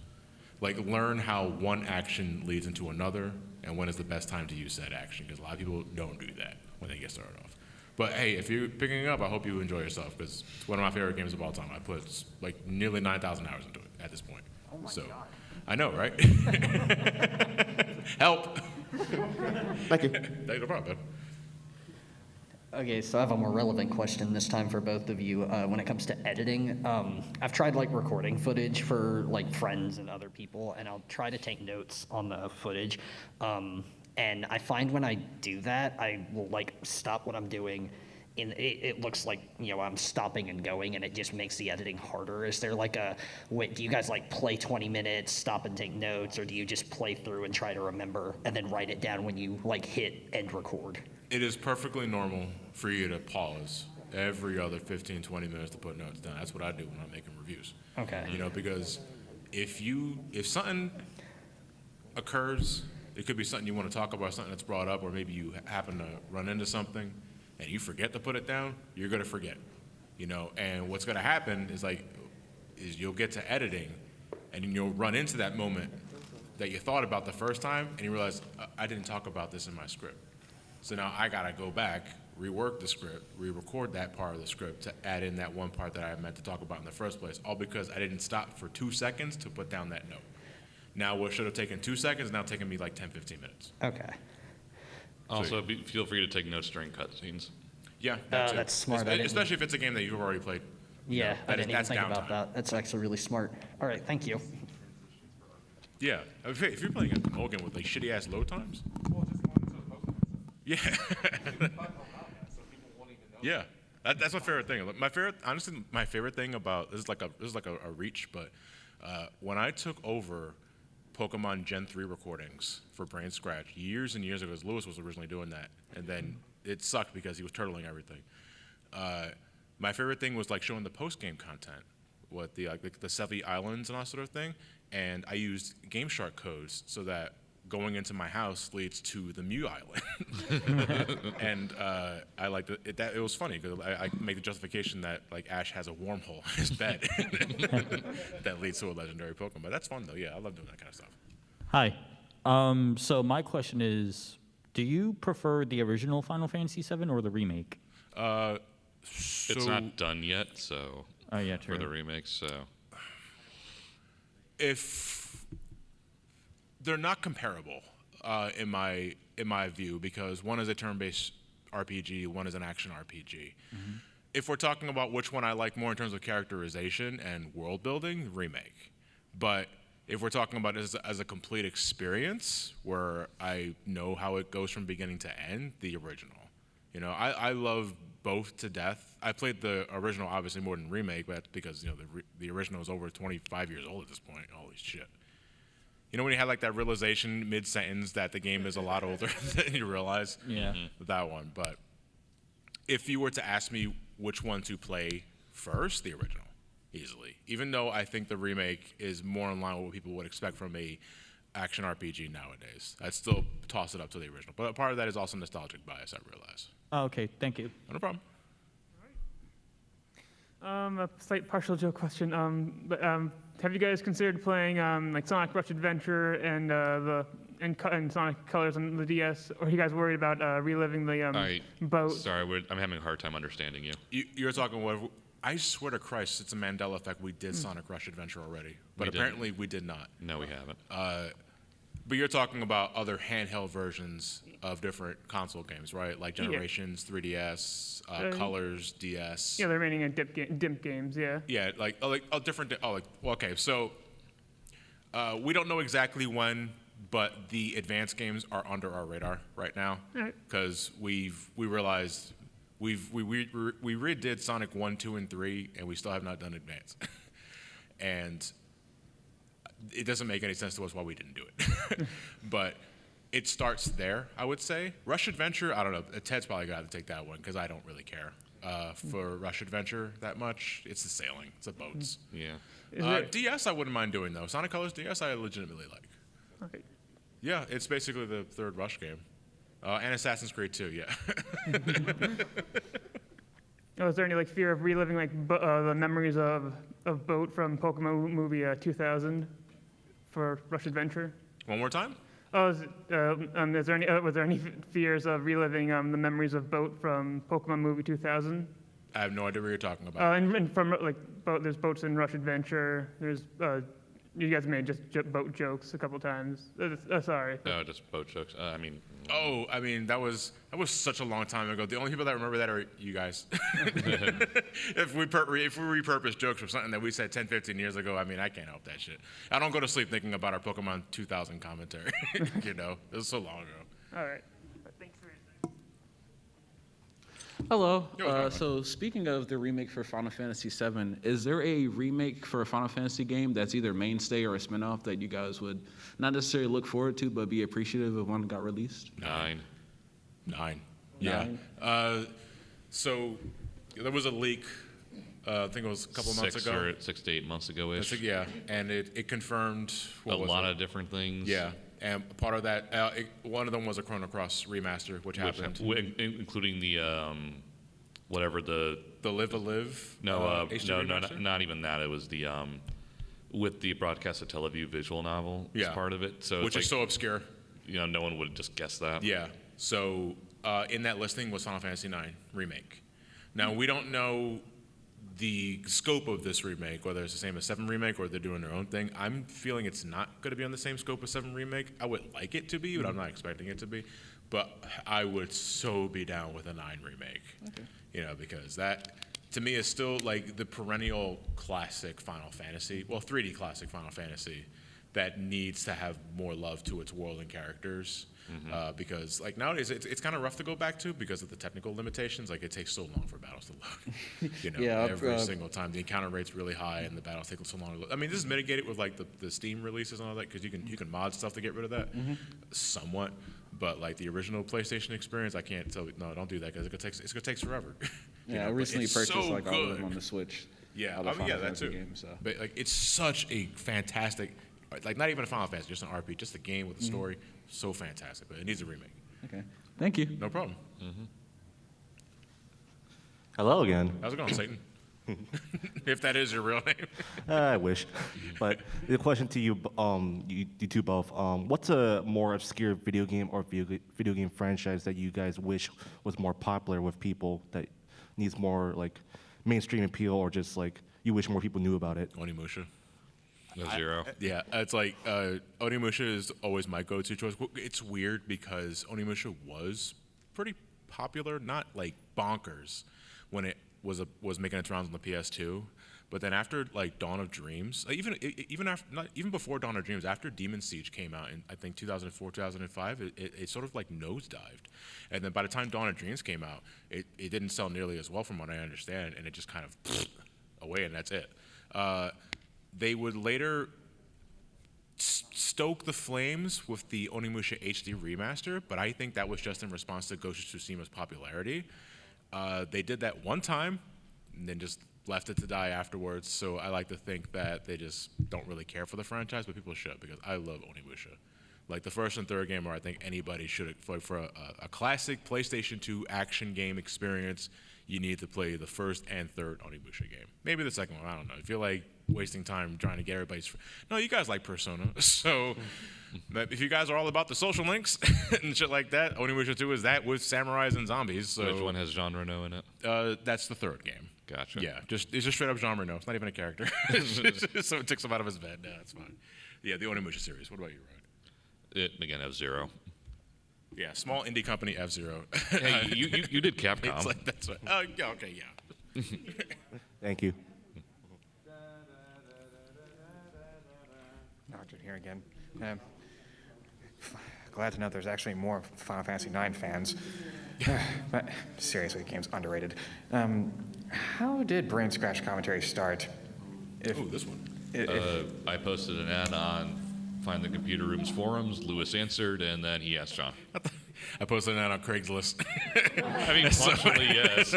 Like, learn how one action leads into another, and when is the best time to use that action. Because a lot of people don't do that when they get started off. But hey, if you're picking it up, I hope you enjoy yourself, because it's one of my favorite games of all time. I put like nearly 9,000 hours into it at this point. Oh my so, God. I know, right? Help. Thank you. No problem, man. Okay, so I have a more relevant question this time for both of you. When it comes to editing, I've tried like recording footage for like friends and other people, and I'll try to take notes on the footage. And I find when I do that, I will like stop what I'm doing. It looks like, you know, I'm stopping and going, and it just makes the editing harder. Is there like do you guys like play 20 minutes, stop and take notes, or do you just play through and try to remember and then write it down when you like hit end record? It is perfectly normal for you to pause every other 15, 20 minutes to put notes down. That's what I do when I'm making reviews. Okay. You know, because if something occurs, it could be something you want to talk about, something that's brought up, or maybe you happen to run into something and you forget to put it down, you're going to forget, you know. And what's going to happen is you'll get to editing, and you'll run into that moment that you thought about the first time, and you realize, I didn't talk about this in my script. So now I got to go back, rework the script, re-record that part of the script to add in that one part that I meant to talk about in the first place, all because I didn't stop for 2 seconds to put down that note. Now what should have taken 2 seconds is now taking me like 10, 15 minutes. Okay. Also, feel free to take notes during cutscenes. Yeah, that's smart. Especially if it's a game that you've already played. Yeah, I didn't even that's think downtime. about that. That's actually really smart. All right, thank you. Yeah, if you're playing a MomoCon with like shitty ass load times. Yeah. Yeah, that's my favorite thing. Honestly, my favorite thing about this is like a reach, but when I took over Pokemon Gen 3 recordings for BrainScratch years and years ago, because Lewis was originally doing that, and then it sucked because he was turtling everything. My favorite thing was like showing the post-game content, what the Sevi Islands and all sort of thing, and I used Game Shark codes so that going into my house leads to the Mew Island. And I liked it. It was funny because I make the justification that like Ash has a wormhole in his bed that leads to a legendary Pokemon. But that's fun though. Yeah, I love doing that kind of stuff. Hi. So my question is, do you prefer the original Final Fantasy VII or the remake? It's not done yet, so. Oh yeah, true. For the remake, so. If they're not comparable in my view, because one is a turn-based RPG, one is an action RPG. Mm-hmm. If we're talking about which one I like more in terms of characterization and world building, remake. But if we're talking about it as a complete experience where I know how it goes from beginning to end, the original. You know, I love both to death. I played the original obviously more than remake, but that's because, you know, the original is over 25 years old at this point. Holy shit. You know when you had like that realization mid-sentence that the game is a lot older than you realize? Yeah. That one. But if you were to ask me which one to play first, the original, easily. Even though I think the remake is more in line with what people would expect from a action RPG nowadays. I'd still toss it up to the original. But part of that is also nostalgic bias, I realize. Oh, okay, thank you. No problem. A slight partial joke question. Have you guys considered playing like Sonic Rush Adventure and Sonic Colors on the DS? Or are you guys worried about reliving the boat? Sorry, I'm having a hard time understanding you. You're talking what? I swear to Christ, it's a Mandela effect. We did Sonic Rush Adventure already, but apparently we did not. No, we haven't. But you're talking about other handheld versions of different console games, right? Like Generations, 3DS, Colors, DS. Yeah, the remaining DIMP games, yeah. Yeah, different. Okay, so we don't know exactly when, but the advanced games are under our radar right now because we realized we redid Sonic 1, 2, and 3, and we still have not done Advance, and it doesn't make any sense to us why we didn't do it. But it starts there, I would say. Rush Adventure, I don't know. Ted's probably got to take that one because I don't really care. for Rush Adventure that much. It's the sailing. It's the boats. Yeah. DS I wouldn't mind doing though. Sonic Colors DS I legitimately like. Okay. Yeah, it's basically the third Rush game. And Assassin's Creed 2, yeah. Is there any like fear of reliving like the memories of Boat from Pokemon movie 2000 for Rush Adventure? One more time? Was there any fears of reliving the memories of Boat from Pokemon movie 2000? I have no idea what you're talking about. And from like there's boats in Rush Adventure. There's you guys made just boat jokes a couple times. Sorry. No, just boat jokes. That was such a long time ago. The only people that remember that are you guys. If we repurpose jokes from something that we said 10, 15 years ago, I can't help that shit. I don't go to sleep thinking about our Pokemon 2000 commentary. It was so long ago. All right. Thanks for your time. Hello. So speaking of the remake for Final Fantasy VII, is there a remake for a Final Fantasy game that's either mainstay or a spinoff that you guys would not necessarily look forward to, but be appreciative of when it got released? 9. Yeah. So there was a leak. I think it was a couple months ago. 6 to 8 months ago-ish. Yeah, and it confirmed a lot of different things. Yeah. And part of that, one of them was a Chrono Cross remaster, which happened, including the whatever the Live a Live. No, not even that. It was the with the broadcast of Teleview visual novel as part of it. So which is so obscure. No one would just guess that. Yeah. So in that listing was Final Fantasy IX remake. Now we don't know the scope of this remake, whether it's the same as 7 remake or they're doing their own thing. I'm feeling it's not going to be on the same scope as 7 remake. I would like it to be, but I'm not expecting it to be. But I would so be down with a 9 remake. Okay. Because that to me is still like the perennial classic Final Fantasy, 3D classic Final Fantasy that needs to have more love to its world and characters. Because like nowadays it's kind of rough to go back to because of the technical limitations. Like it takes so long for battles to load. Every single time the encounter rate's really high and the battles take so long to load. This is mitigated with like the Steam releases and all that because you can mod stuff to get rid of that somewhat. But like the original PlayStation experience, I can't tell you no, don't do that because it's gonna take forever. I recently purchased all of them on the Switch. Yeah, that too. Games, so. But like it's such a fantastic. Like not even a Final Fantasy, just an RPG, just a game with a story. So fantastic, but it needs a remake. Okay, thank you. No problem. Hello again. How's it going, Satan? If that is your real name. I wish. But the question to you, you two both, what's a more obscure video game or video game franchise that you guys wish was more popular with people that needs more like mainstream appeal or just like you wish more people knew about it? Onimusha. Zero. It's like Onimusha is always my go-to choice. It's weird because Onimusha was pretty popular, not like bonkers, when it was making its rounds on the PS2. But then after like Dawn of Dreams, even before Dawn of Dreams, after Demon Siege came out in I think 2004, 2005, it sort of like nosedived. And then by the time Dawn of Dreams came out, it didn't sell nearly as well from what I understand, and it just kind of away, and that's it. They would later stoke the flames with the Onimusha HD remaster, but I think that was just in response to Ghost of Tsushima's popularity. They did that one time and then just left it to die afterwards, so I like to think that they just don't really care for the franchise, but people should because I love Onimusha. Like the first and third game, where I think anybody should, for a classic PlayStation 2 action game experience, you need to play the first and third Onimusha game. Maybe the second one, I don't know. I feel like wasting time trying to get everybody's. No, you guys like Persona, so if you guys are all about the social links and shit like that, Onimusha 2 is that with samurais and zombies. So which one has Jean Reno in it? That's the third game. Gotcha. Yeah, it's just straight up Jean Reno. It's not even a character. So it takes him out of his bed. No, that's fine. Yeah, the Onimusha series. What about you, Ryan? It again, F-Zero. Yeah, small indie company, F-Zero. Hey, you did Capcom. It's like, that's right. Oh, yeah, okay, yeah. Thank you. Arjun here again. Glad to know there's actually more Final Fantasy IX fans. But seriously, the game's underrated. How did Brain Scratch Commentary start? This one. I posted an ad on Find the Computer Room's forums. Lewis answered, and then he asked John. I posted that on Craigslist. I mean, functionally, yes.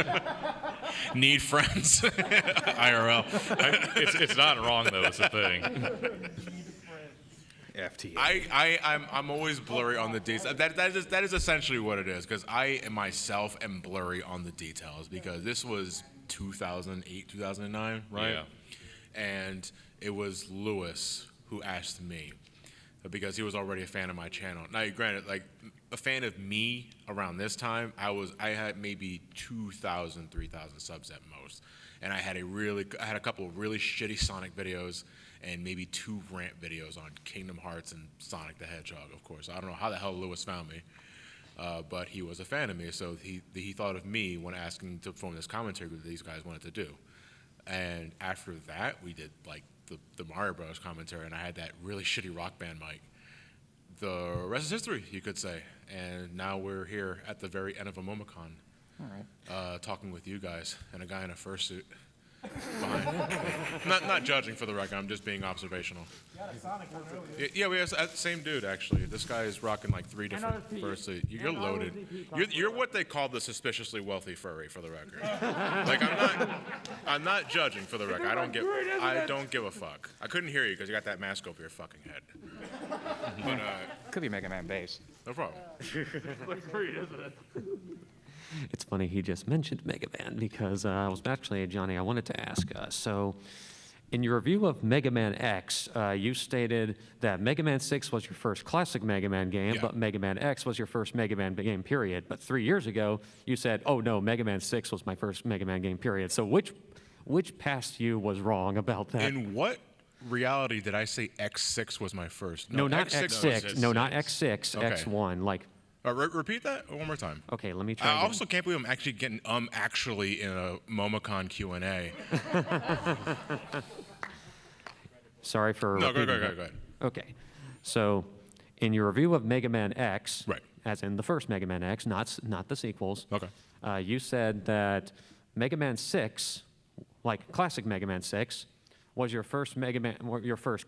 Need friends. IRL. It's not wrong, though. It's a thing. FTA. I'm always blurry on the details. That is essentially what it is, because I myself am blurry on the details, because this was 2008, 2009, right? Yeah. And it was Lewis who asked me, because he was already a fan of my channel. Now, granted, like a fan of me around this time, I had maybe 2,000, 3,000 subs at most, and I had a couple of really shitty Sonic videos, and maybe 2 rant videos on Kingdom Hearts and Sonic the Hedgehog, of course. I don't know how the hell Lewis found me, but he was a fan of me, so he thought of me when asking to form this commentary that these guys wanted to do. And after that, we did like the Mario Bros. Commentary, and I had that really shitty Rock Band mic. The rest is history, you could say. And now we're here at the very end of a MomoCon, All right. talking with you guys and a guy in a fursuit. Not judging for the record, I'm just being observational. Yeah, we have the same dude actually. This guy is rocking like 3 different fursuits. You're loaded. You're what they call the suspiciously wealthy furry, for the record. Like I'm not judging, for the record. I don't give a fuck. I couldn't hear you because you got that mask over your fucking head. But Could be Mega Man base. no problem. Looks great, isn't it? It's funny he just mentioned Mega Man, because I was actually, Johnny, I wanted to ask, so in your review of Mega Man X, you stated that Mega Man 6 was your first classic Mega Man game, but Mega Man X was your first Mega Man game, period. But 3 years ago, you said, oh no, Mega Man 6 was my first Mega Man game, period. So which past you was wrong about that? In what reality did I say X6 was my first? No, not X6. No, not X6, Okay. X1. Like, repeat that one more time. Okay, let me try. I again. also can't believe I'm actually getting actually in a MomoCon Q&A. Sorry for No, go repeating ahead. that. Okay, so in your review of Mega Man X, right, as in the first Mega Man X, not the sequels. Okay. You said that Mega Man 6, like classic Mega Man 6, was your first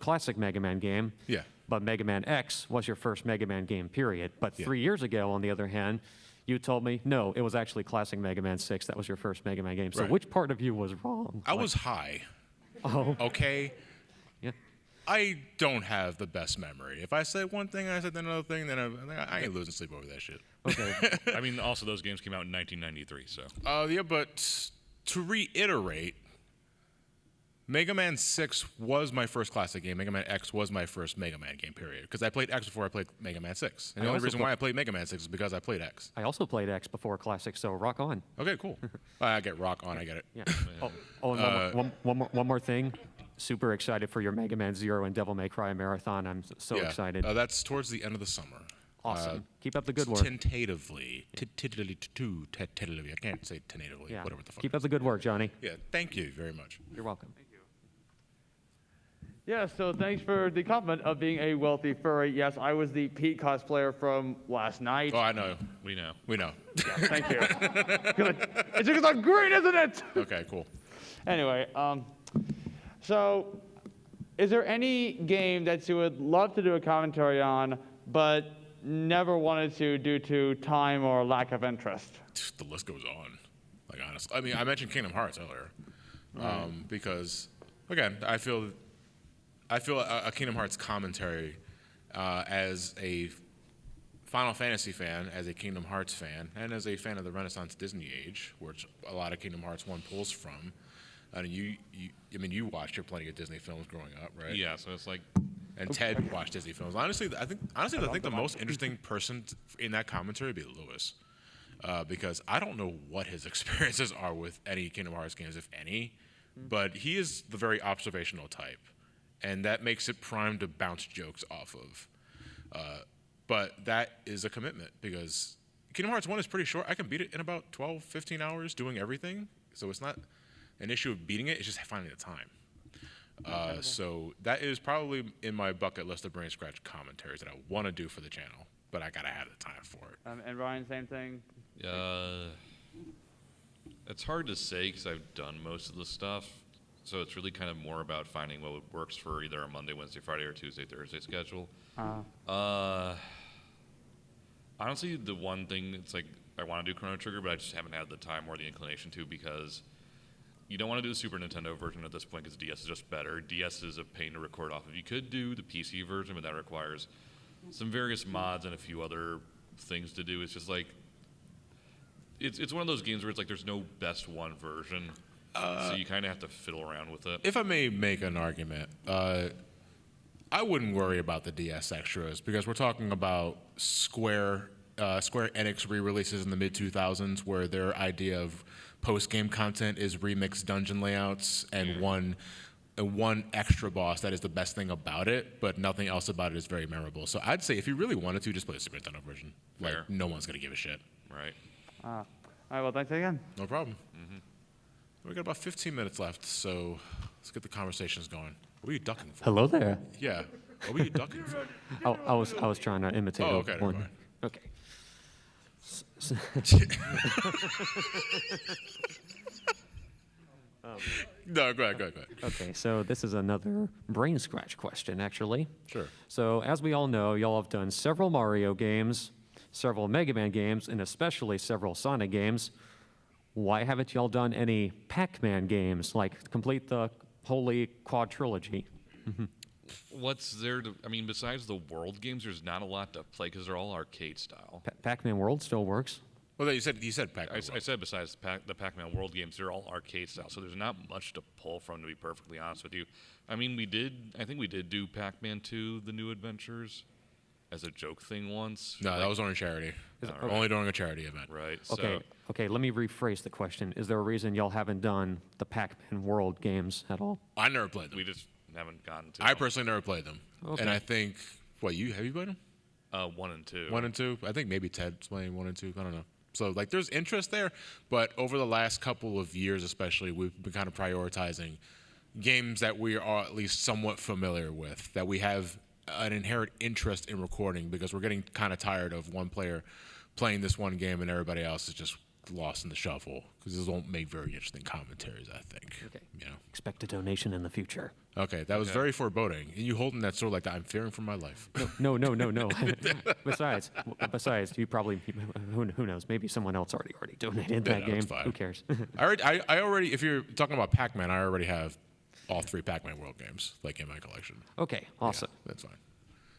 classic Mega Man game. Yeah. But Mega Man X was your first Mega Man game, period. But 3 years ago, on the other hand, you told me, no, it was actually classic Mega Man 6 that was your first Mega Man game. So Right. which part of you was wrong? I was high. Oh. Okay? Yeah. I don't have the best memory. If I said one thing and I said another thing, then I ain't losing sleep over that shit. Okay. I mean, also those games came out in 1993, so. Yeah, but to reiterate, Mega Man 6 was my first classic game. Mega Man X was my first Mega Man game, period. Because I played X before I played Mega Man 6. And the only reason why I played Mega Man 6 is because I played X. I also played X before Classic, so rock on. Okay, cool. I get rock on, I get it. Yeah. And one more thing. Super excited for your Mega Man 0 and Devil May Cry marathon. I'm so excited. That's towards the end of the summer. Awesome. Keep up the good work. Tentatively. Tentatively. I can't say tentatively. Yeah. Whatever the fuck. Keep up the good work, Johnny. Yeah, thank you very much. You're welcome. Yeah, so thanks for the compliment of being a wealthy furry. Yes, I was the Pete cosplayer from last night. Oh, I know. We know. We know. Yeah, thank you. It's because I'm green, isn't it? Okay, cool. Anyway, so is there any game that you would love to do a commentary on, but never wanted to due to time or lack of interest? The list goes on. Like, honestly. I mean, I mentioned Kingdom Hearts earlier. Because, again, I feel a Kingdom Hearts commentary as a Final Fantasy fan, as a Kingdom Hearts fan, and as a fan of the Renaissance Disney age, which a lot of Kingdom Hearts 1 pulls from. And you watched your plenty of Disney films growing up, right? Yeah, so it's like. And Ted watched Disney films. Honestly, I think the most interesting person in that commentary would be Lewis, because I don't know what his experiences are with any Kingdom Hearts games, if any, but he is the very observational type, and that makes it prime to bounce jokes off of. But that is a commitment, because Kingdom Hearts 1 is pretty short. I can beat it in about 12, 15 hours doing everything, so it's not an issue of beating it, it's just finding the time. So that is probably in my bucket list of brain scratch commentaries that I want to do for the channel, but I gotta have the time for it. And Ryan, same thing? It's hard to say because I've done most of the stuff, so it's really kind of more about finding what works for either a Monday, Wednesday, Friday, or Tuesday, Thursday schedule. Honestly, the one thing, it's like, I want to do Chrono Trigger, but I just haven't had the time or the inclination to, because you don't want to do the Super Nintendo version at this point because DS is just better. DS is a pain to record off of. You could do the PC version, but that requires some various mods and a few other things to do. It's just like, it's one of those games where it's like there's no best one version, so you kind of have to fiddle around with it. If I may make an argument, I wouldn't worry about the DS extras because we're talking about Square Enix re-releases in the mid-2000s where their idea of post-game content is remixed dungeon layouts and one extra boss that is the best thing about it, but nothing else about it is very memorable. So I'd say if you really wanted to, just play the Super Nintendo version. Like, no one's going to give a shit. Right. All right, well, thanks again. No problem. We got about 15 minutes left, so let's get the conversations going. What are you ducking for? Hello there. Yeah. What were you ducking for? I was trying to imitate okay, never one. mind. Okay. No, go ahead. Okay, so this is another brain scratch question, actually. Sure. So as we all know, y'all have done several Mario games, several Mega Man games, and especially several Sonic games. Why haven't y'all done any Pac-Man games, like complete the holy quad trilogy? What's there to, I mean, besides the World games, there's not a lot to play because they're all arcade style. Pac-Man World still works. Well, you said Pac-Man. I said besides the Pac-Man World games, they're all arcade style, so there's not much to pull from, to be perfectly honest with you. I mean, I think we did do Pac-Man 2, The New Adventures, as a joke thing once. No, that was on a charity. Right. Only during a charity event. Right. Okay, let me rephrase the question. Is there a reason y'all haven't done the Pac-Man World games at all? I never played them. We just haven't gotten to I them. personally never played them. Okay. And I think, have you played them? 1 and 2. 1 and 2? I think maybe Ted's playing 1 and 2. I don't know. So, like, there's interest there, but over the last couple of years especially, we've been kind of prioritizing games that we are at least somewhat familiar with, that we have an inherent interest in recording, because we're getting kind of tired of one player playing this one game and everybody else is just lost in the shuffle, because this won't make very interesting commentaries, I think. Okay. You know? Expect a donation in the future. Okay, that was very foreboding. And you holding that sword like that, I'm fearing for my life. No. Besides, you probably, who knows? Maybe someone else already donated that game. Fine. Who cares? I already, if you're talking about Pac-Man, I already have all 3 Pac-Man World games, like, in my collection. Okay, awesome. Yeah, that's fine.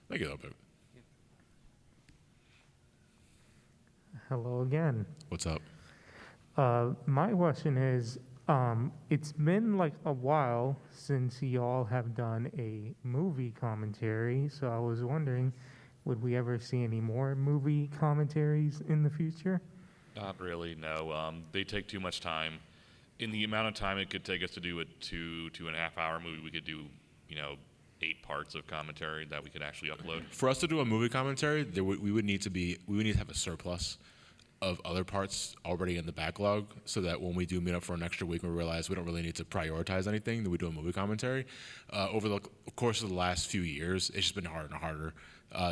Thank you, though, Pip. Hello again. What's up? My question is, it's been like a while since y'all have done a movie commentary, so I was wondering, would we ever see any more movie commentaries in the future? Not really, no. They take too much time. In the amount of time it could take us to do a 2.5 hour movie, we could do, 8 parts of commentary that we could actually upload. For us to do a movie commentary, we would need to have a surplus of other parts already in the backlog, so that when we do meet up for an extra week, we realize we don't really need to prioritize anything, then we do a movie commentary. Over the course of the last few years, it's just been harder and harder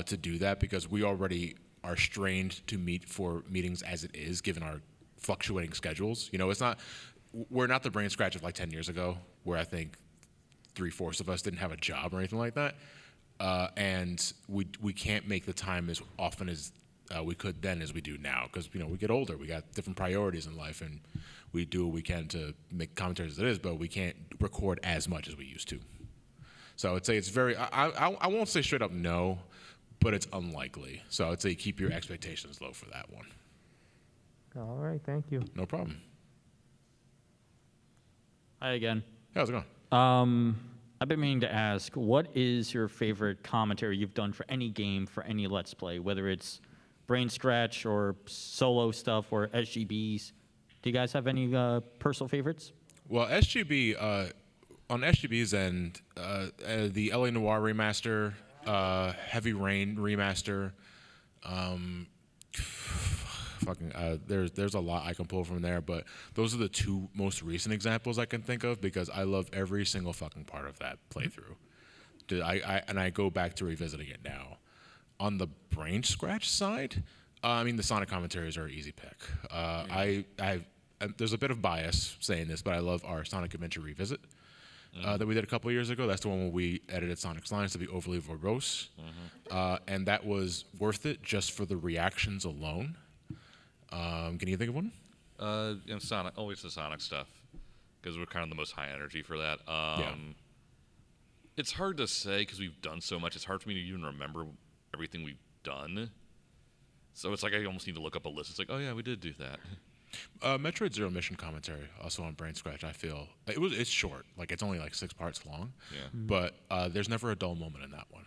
to do that, because we already are strained to meet for meetings as it is, given our fluctuating schedules. We're not the Brain Scratch of like 10 years ago, where I think 3/4 of us didn't have a job or anything like that. And we can't make the time as often as we could then as we do now, because we get older, we got different priorities in life, and we do what we can to make commentaries as it is, but we can't record as much as we used to. So I would say it's very, I won't say straight up no, but it's unlikely. So I would say keep your expectations low for that one. All right, thank you. No problem. Hi again. How's it going? I've been meaning to ask, what is your favorite commentary you've done for any game, for any Let's Play, whether it's Brain Scratch or solo stuff or SGBs? Do you guys have any personal favorites? Well, SGB, on SGB's end, the LA Noire remaster, Heavy Rain remaster, there's a lot I can pull from there, but those are the 2 most recent examples I can think of, because I love every single fucking part of that playthrough. I go back to revisiting it now. On the Brain Scratch side, the Sonic commentaries are an easy pick. There's a bit of bias saying this, but I love our Sonic Adventure Revisit. that we did a couple of years ago. That's the one where we edited Sonic's lines to be overly verbose. And that was worth it just for the reactions alone. Can you think of one? Sonic, always the Sonic stuff, because we're kind of the most high energy for that. It's hard to say because we've done so much. It's hard for me to even remember everything we've done. So it's like I almost need to look up a list. It's like, oh yeah, we did do that. Metroid Zero Mission commentary, also on BrainScratch. I feel it's short, like it's only like 6 parts long. But there's never a dull moment in that one,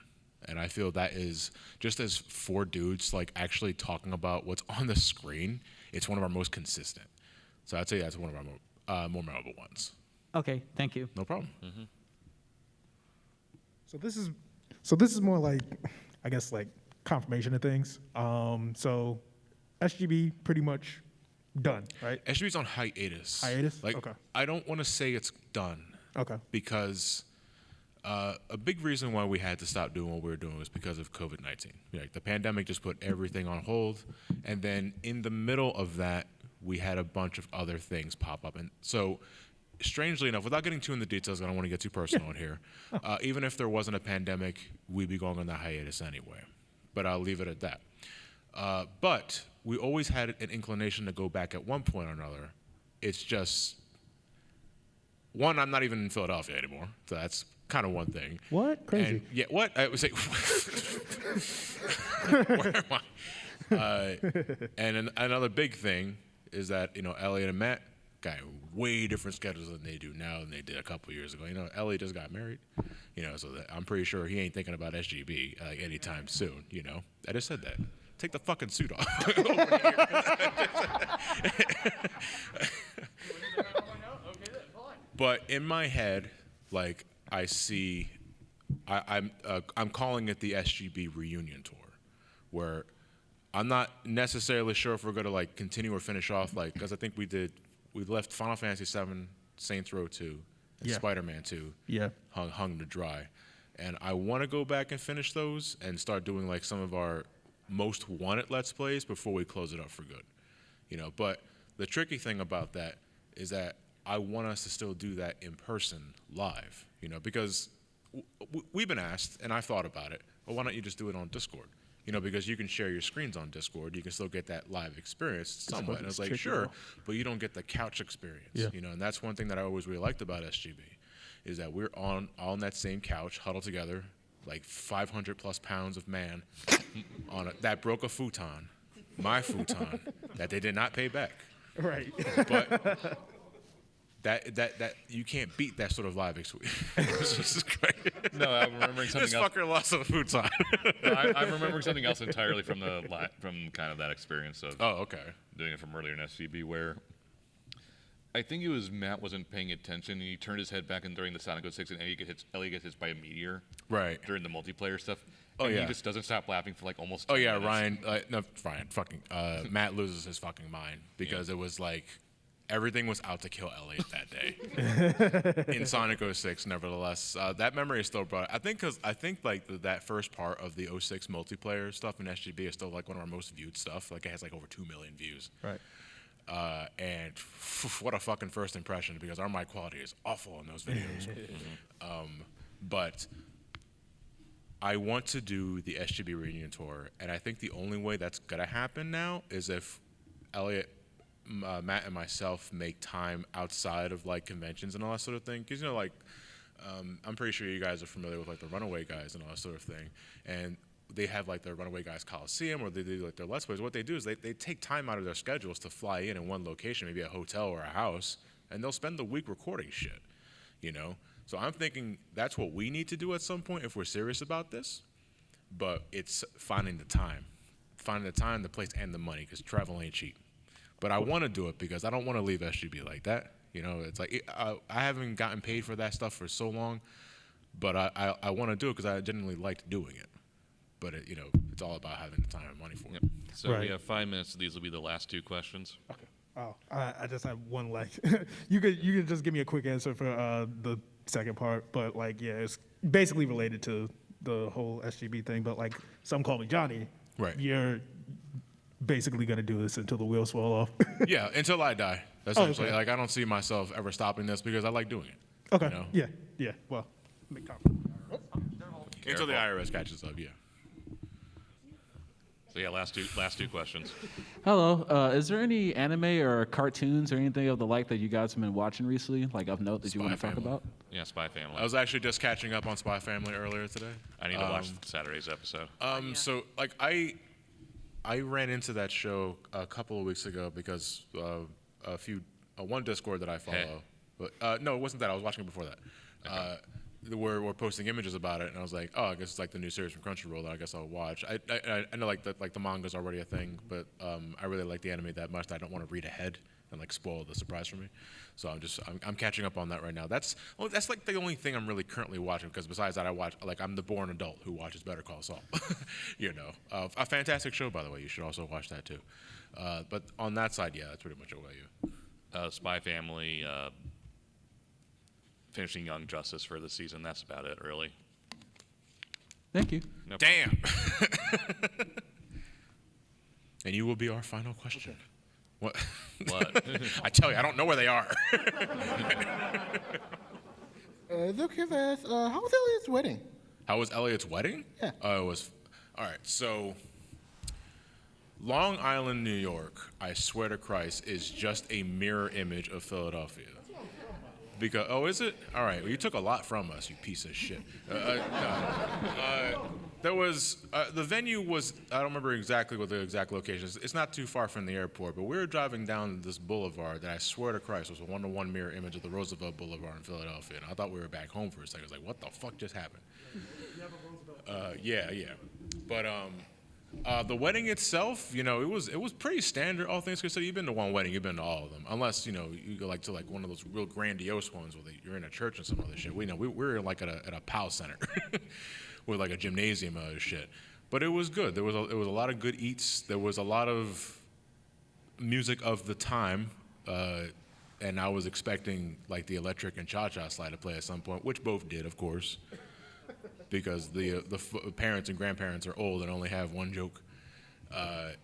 and I feel that is just as 4 dudes like actually talking about what's on the screen. It's one of our most consistent. So I'd say that's one of our more memorable ones. Okay, thank you. No problem. So this is more like, I guess, like confirmation of things. So SGB pretty much done, right? SGB's on hiatus. Hiatus? Like, Okay. I don't want to say it's done. Okay. Because a big reason why we had to stop doing what we were doing was because of COVID-19. Like, the pandemic just put everything on hold, and then in the middle of that, we had a bunch of other things pop up. And so, strangely enough, without getting too into the details, I don't want to get too personal in here, even if there wasn't a pandemic, we'd be going on that hiatus anyway. But I'll leave it at that. But we always had an inclination to go back at one point or another. It's just, one, I'm not even in Philadelphia anymore, so that's kind of one thing. What? Crazy. And, yeah, what? I would say, where am I? And another big thing is that, Elliot and Matt got way different schedules than they do now than they did a couple years ago. Elliot just got married, so that I'm pretty sure he ain't thinking about SGB like anytime soon. I just said that. Take the fucking suit off. But in my head, like I see, I'm calling it the SGB Reunion tour, where I'm not necessarily sure if we're gonna like continue or finish off because I think we left Final Fantasy VII, Saints Row 2, and Spider-Man 2 hung to dry. And I want to go back and finish those and start doing like some of our most wanted Let's Plays before we close it up for good. But the tricky thing about that is that I want us to still do that in person live, because we've been asked, and I thought about it, well, why don't you just do it on Discord? Because you can share your screens on Discord. You can still get that live experience somewhat. And I was like, sure, but you don't get the couch experience, and that's one thing that I always really liked about SGB, is that we're on that same couch, huddled together, like 500 plus pounds of man that broke a futon, my futon, that they did not pay back. Right. But that you can't beat that sort of live experience. This is great. No, I'm remembering something else. This fucker lost a futon. No, I'm remembering something else entirely from kind of that experience of doing it from earlier in SGB, where I think it was Matt wasn't paying attention, and he turned his head back, and during the Sonic 06, and Ellie gets hit by a meteor. Right. During the multiplayer stuff. Oh, and yeah. he just doesn't stop laughing for like almost 10 minutes. Ryan, Matt loses his fucking mind because it was like, everything was out to kill Elliot that day. In Sonic 06, nevertheless. That memory is still brought. I think that first part of the 06 multiplayer stuff in SGB is still like one of our most viewed stuff. Like it has like over 2 million views. Right. And what a fucking first impression, because our mic quality is awful in those videos. But I want to do the SGB Reunion tour, and I think the only way that's gonna happen now is if Elliot, Matt, and myself make time outside of like conventions and all that sort of thing. Because I'm pretty sure you guys are familiar with like the Runaway Guys and all that sort of thing, and they have like the Runaway Guys Coliseum, or they do like their Let's Plays. What they do is they take time out of their schedules to fly in one location, maybe a hotel or a house, and they'll spend the week recording shit, So I'm thinking that's what we need to do at some point if we're serious about this, but it's finding the time, the place, and the money, because travel ain't cheap. But I want to do it because I don't want to leave SGB like that. It's like I haven't gotten paid for that stuff for so long, but I want to do it because I genuinely liked doing it. But it's all about having the time and money for it. So we have 5 minutes. These will be the last 2 questions. Okay. Oh, I just have one left. You could just give me a quick answer for the second part, but it's basically related to the whole SGB thing. But like, some call me Johnny. Right. You're basically gonna do this until the wheels fall off. Yeah, until I die. Essentially, I don't see myself ever stopping this because I like doing it. Okay. You know? Yeah. Well, make time. Until the IRS catches up, yeah. So yeah, last two questions. Hello. Is there any anime or cartoons or anything of the like that you guys have been watching recently, like of note that you want to talk about? Yeah, Spy Family. I was actually just catching up on Spy Family earlier today. I need to watch Saturday's episode. So like I ran into that show a couple of weeks ago because one Discord that I follow. But no, it wasn't that. I was watching it before that. Okay. We're posting images about it, and I was like, oh, I guess it's like the new series from Crunchyroll that I guess I'll watch. I know like the manga's already a thing, but I really like the anime that much that I don't want to read ahead and like spoil the surprise for me. So I'm catching up on that right now. That's like the only thing I'm really currently watching, because besides that I'm the born adult who watches Better Call Saul. You know, a fantastic show, by the way. You should also watch that too. But on that side, yeah, that's pretty much what about you. Spy Family. Finishing Young Justice for the season. That's about it, really. Thank you. No Damn. And you will be our final question. Okay. What? I tell you, I don't know where they are. Look here, how was Elliot's wedding? How was Elliot's wedding? Yeah. It was, all right, so Long Island, New York, I swear to Christ, is just a mirror image of Philadelphia. Because, oh, is it? All right, well, you took a lot from us, you piece of shit. There was, the venue was, I don't remember exactly what the exact location is. It's not too far from the airport, but we were driving down this boulevard that I swear to Christ was a one-to-one mirror image of the Roosevelt Boulevard in Philadelphia. And I thought we were back home for a second. I was like, what the fuck just happened? Yeah. But the wedding itself, you know, it was pretty standard, all things considered. You've been to one wedding, you've been to all of them, unless, you know, you go like to like one of those real grandiose ones where you're in a church and some other shit. We're like at a POW center with like a gymnasium and other shit. But it was good. There was a lot of good eats. There was a lot of music of the time, and I was expecting like the Electric and Cha Cha Slide to play at some point, which both did, of course. Because the parents and grandparents are old and only have one joke.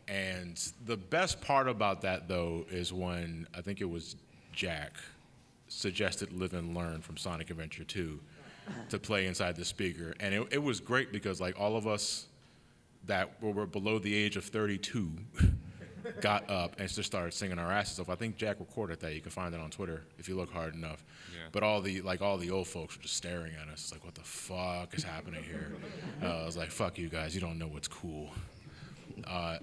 And the best part about that, though, is when I think it was Jack suggested Live and Learn from Sonic Adventure 2 to play inside the speaker. And it was great because, like, all of us that were below the age of 32 got up and just started singing our asses off. I think Jack recorded that. You can find it on Twitter if you look hard enough. Yeah. But all the old folks were just staring at us. It's like, what the fuck is happening here? I was like, fuck you guys. You don't know what's cool.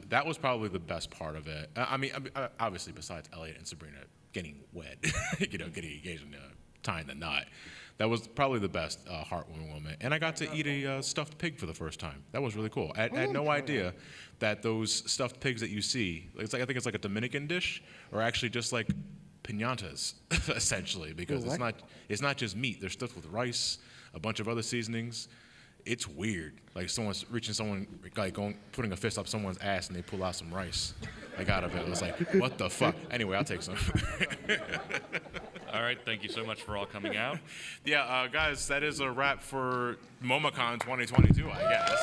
That was probably the best part of it. I mean, obviously, besides Elliot and Sabrina getting wed, you know, getting engaged and tying the knot. That was probably the best heartwarming moment. And I got to eat a stuffed pig for the first time. That was really cool. I had no idea that those stuffed pigs that you see, I think it's like a Dominican dish, are actually just like piñatas, essentially, because it's not just meat. They're stuffed with rice, a bunch of other seasonings. It's weird. Like someone's putting a fist up someone's ass and they pull out some rice. Like out of it. It was like, what the fuck? Anyway, I'll take some. All right, thank you so much for all coming out. Yeah, guys, that is a wrap for MomoCon 2022, I guess.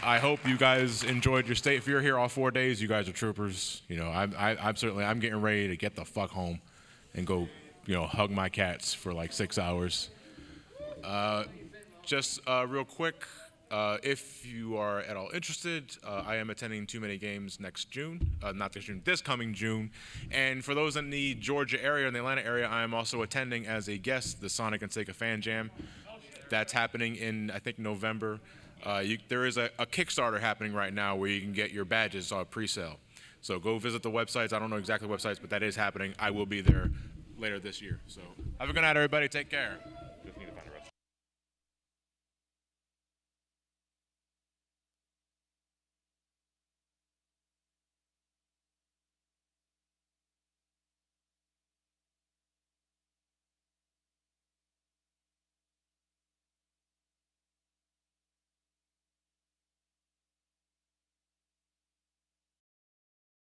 I hope you guys enjoyed your stay. If you're here all 4 days, you guys are troopers. You know, I'm getting ready to get the fuck home and go, you know, hug my cats for like 6 hours. Just real quick, if you are at all interested, I am attending Too Many Games next June, not this June, this coming June. And for those in the Georgia area and the Atlanta area, I am also attending as a guest the Sonic and Sega Fan Jam. That's happening in, I think, November. There is a Kickstarter happening right now where you can get your badges pre-sale. So go visit the websites. I don't know exactly the websites, but that is happening. I will be there later this year. So have a good night, everybody. Take care.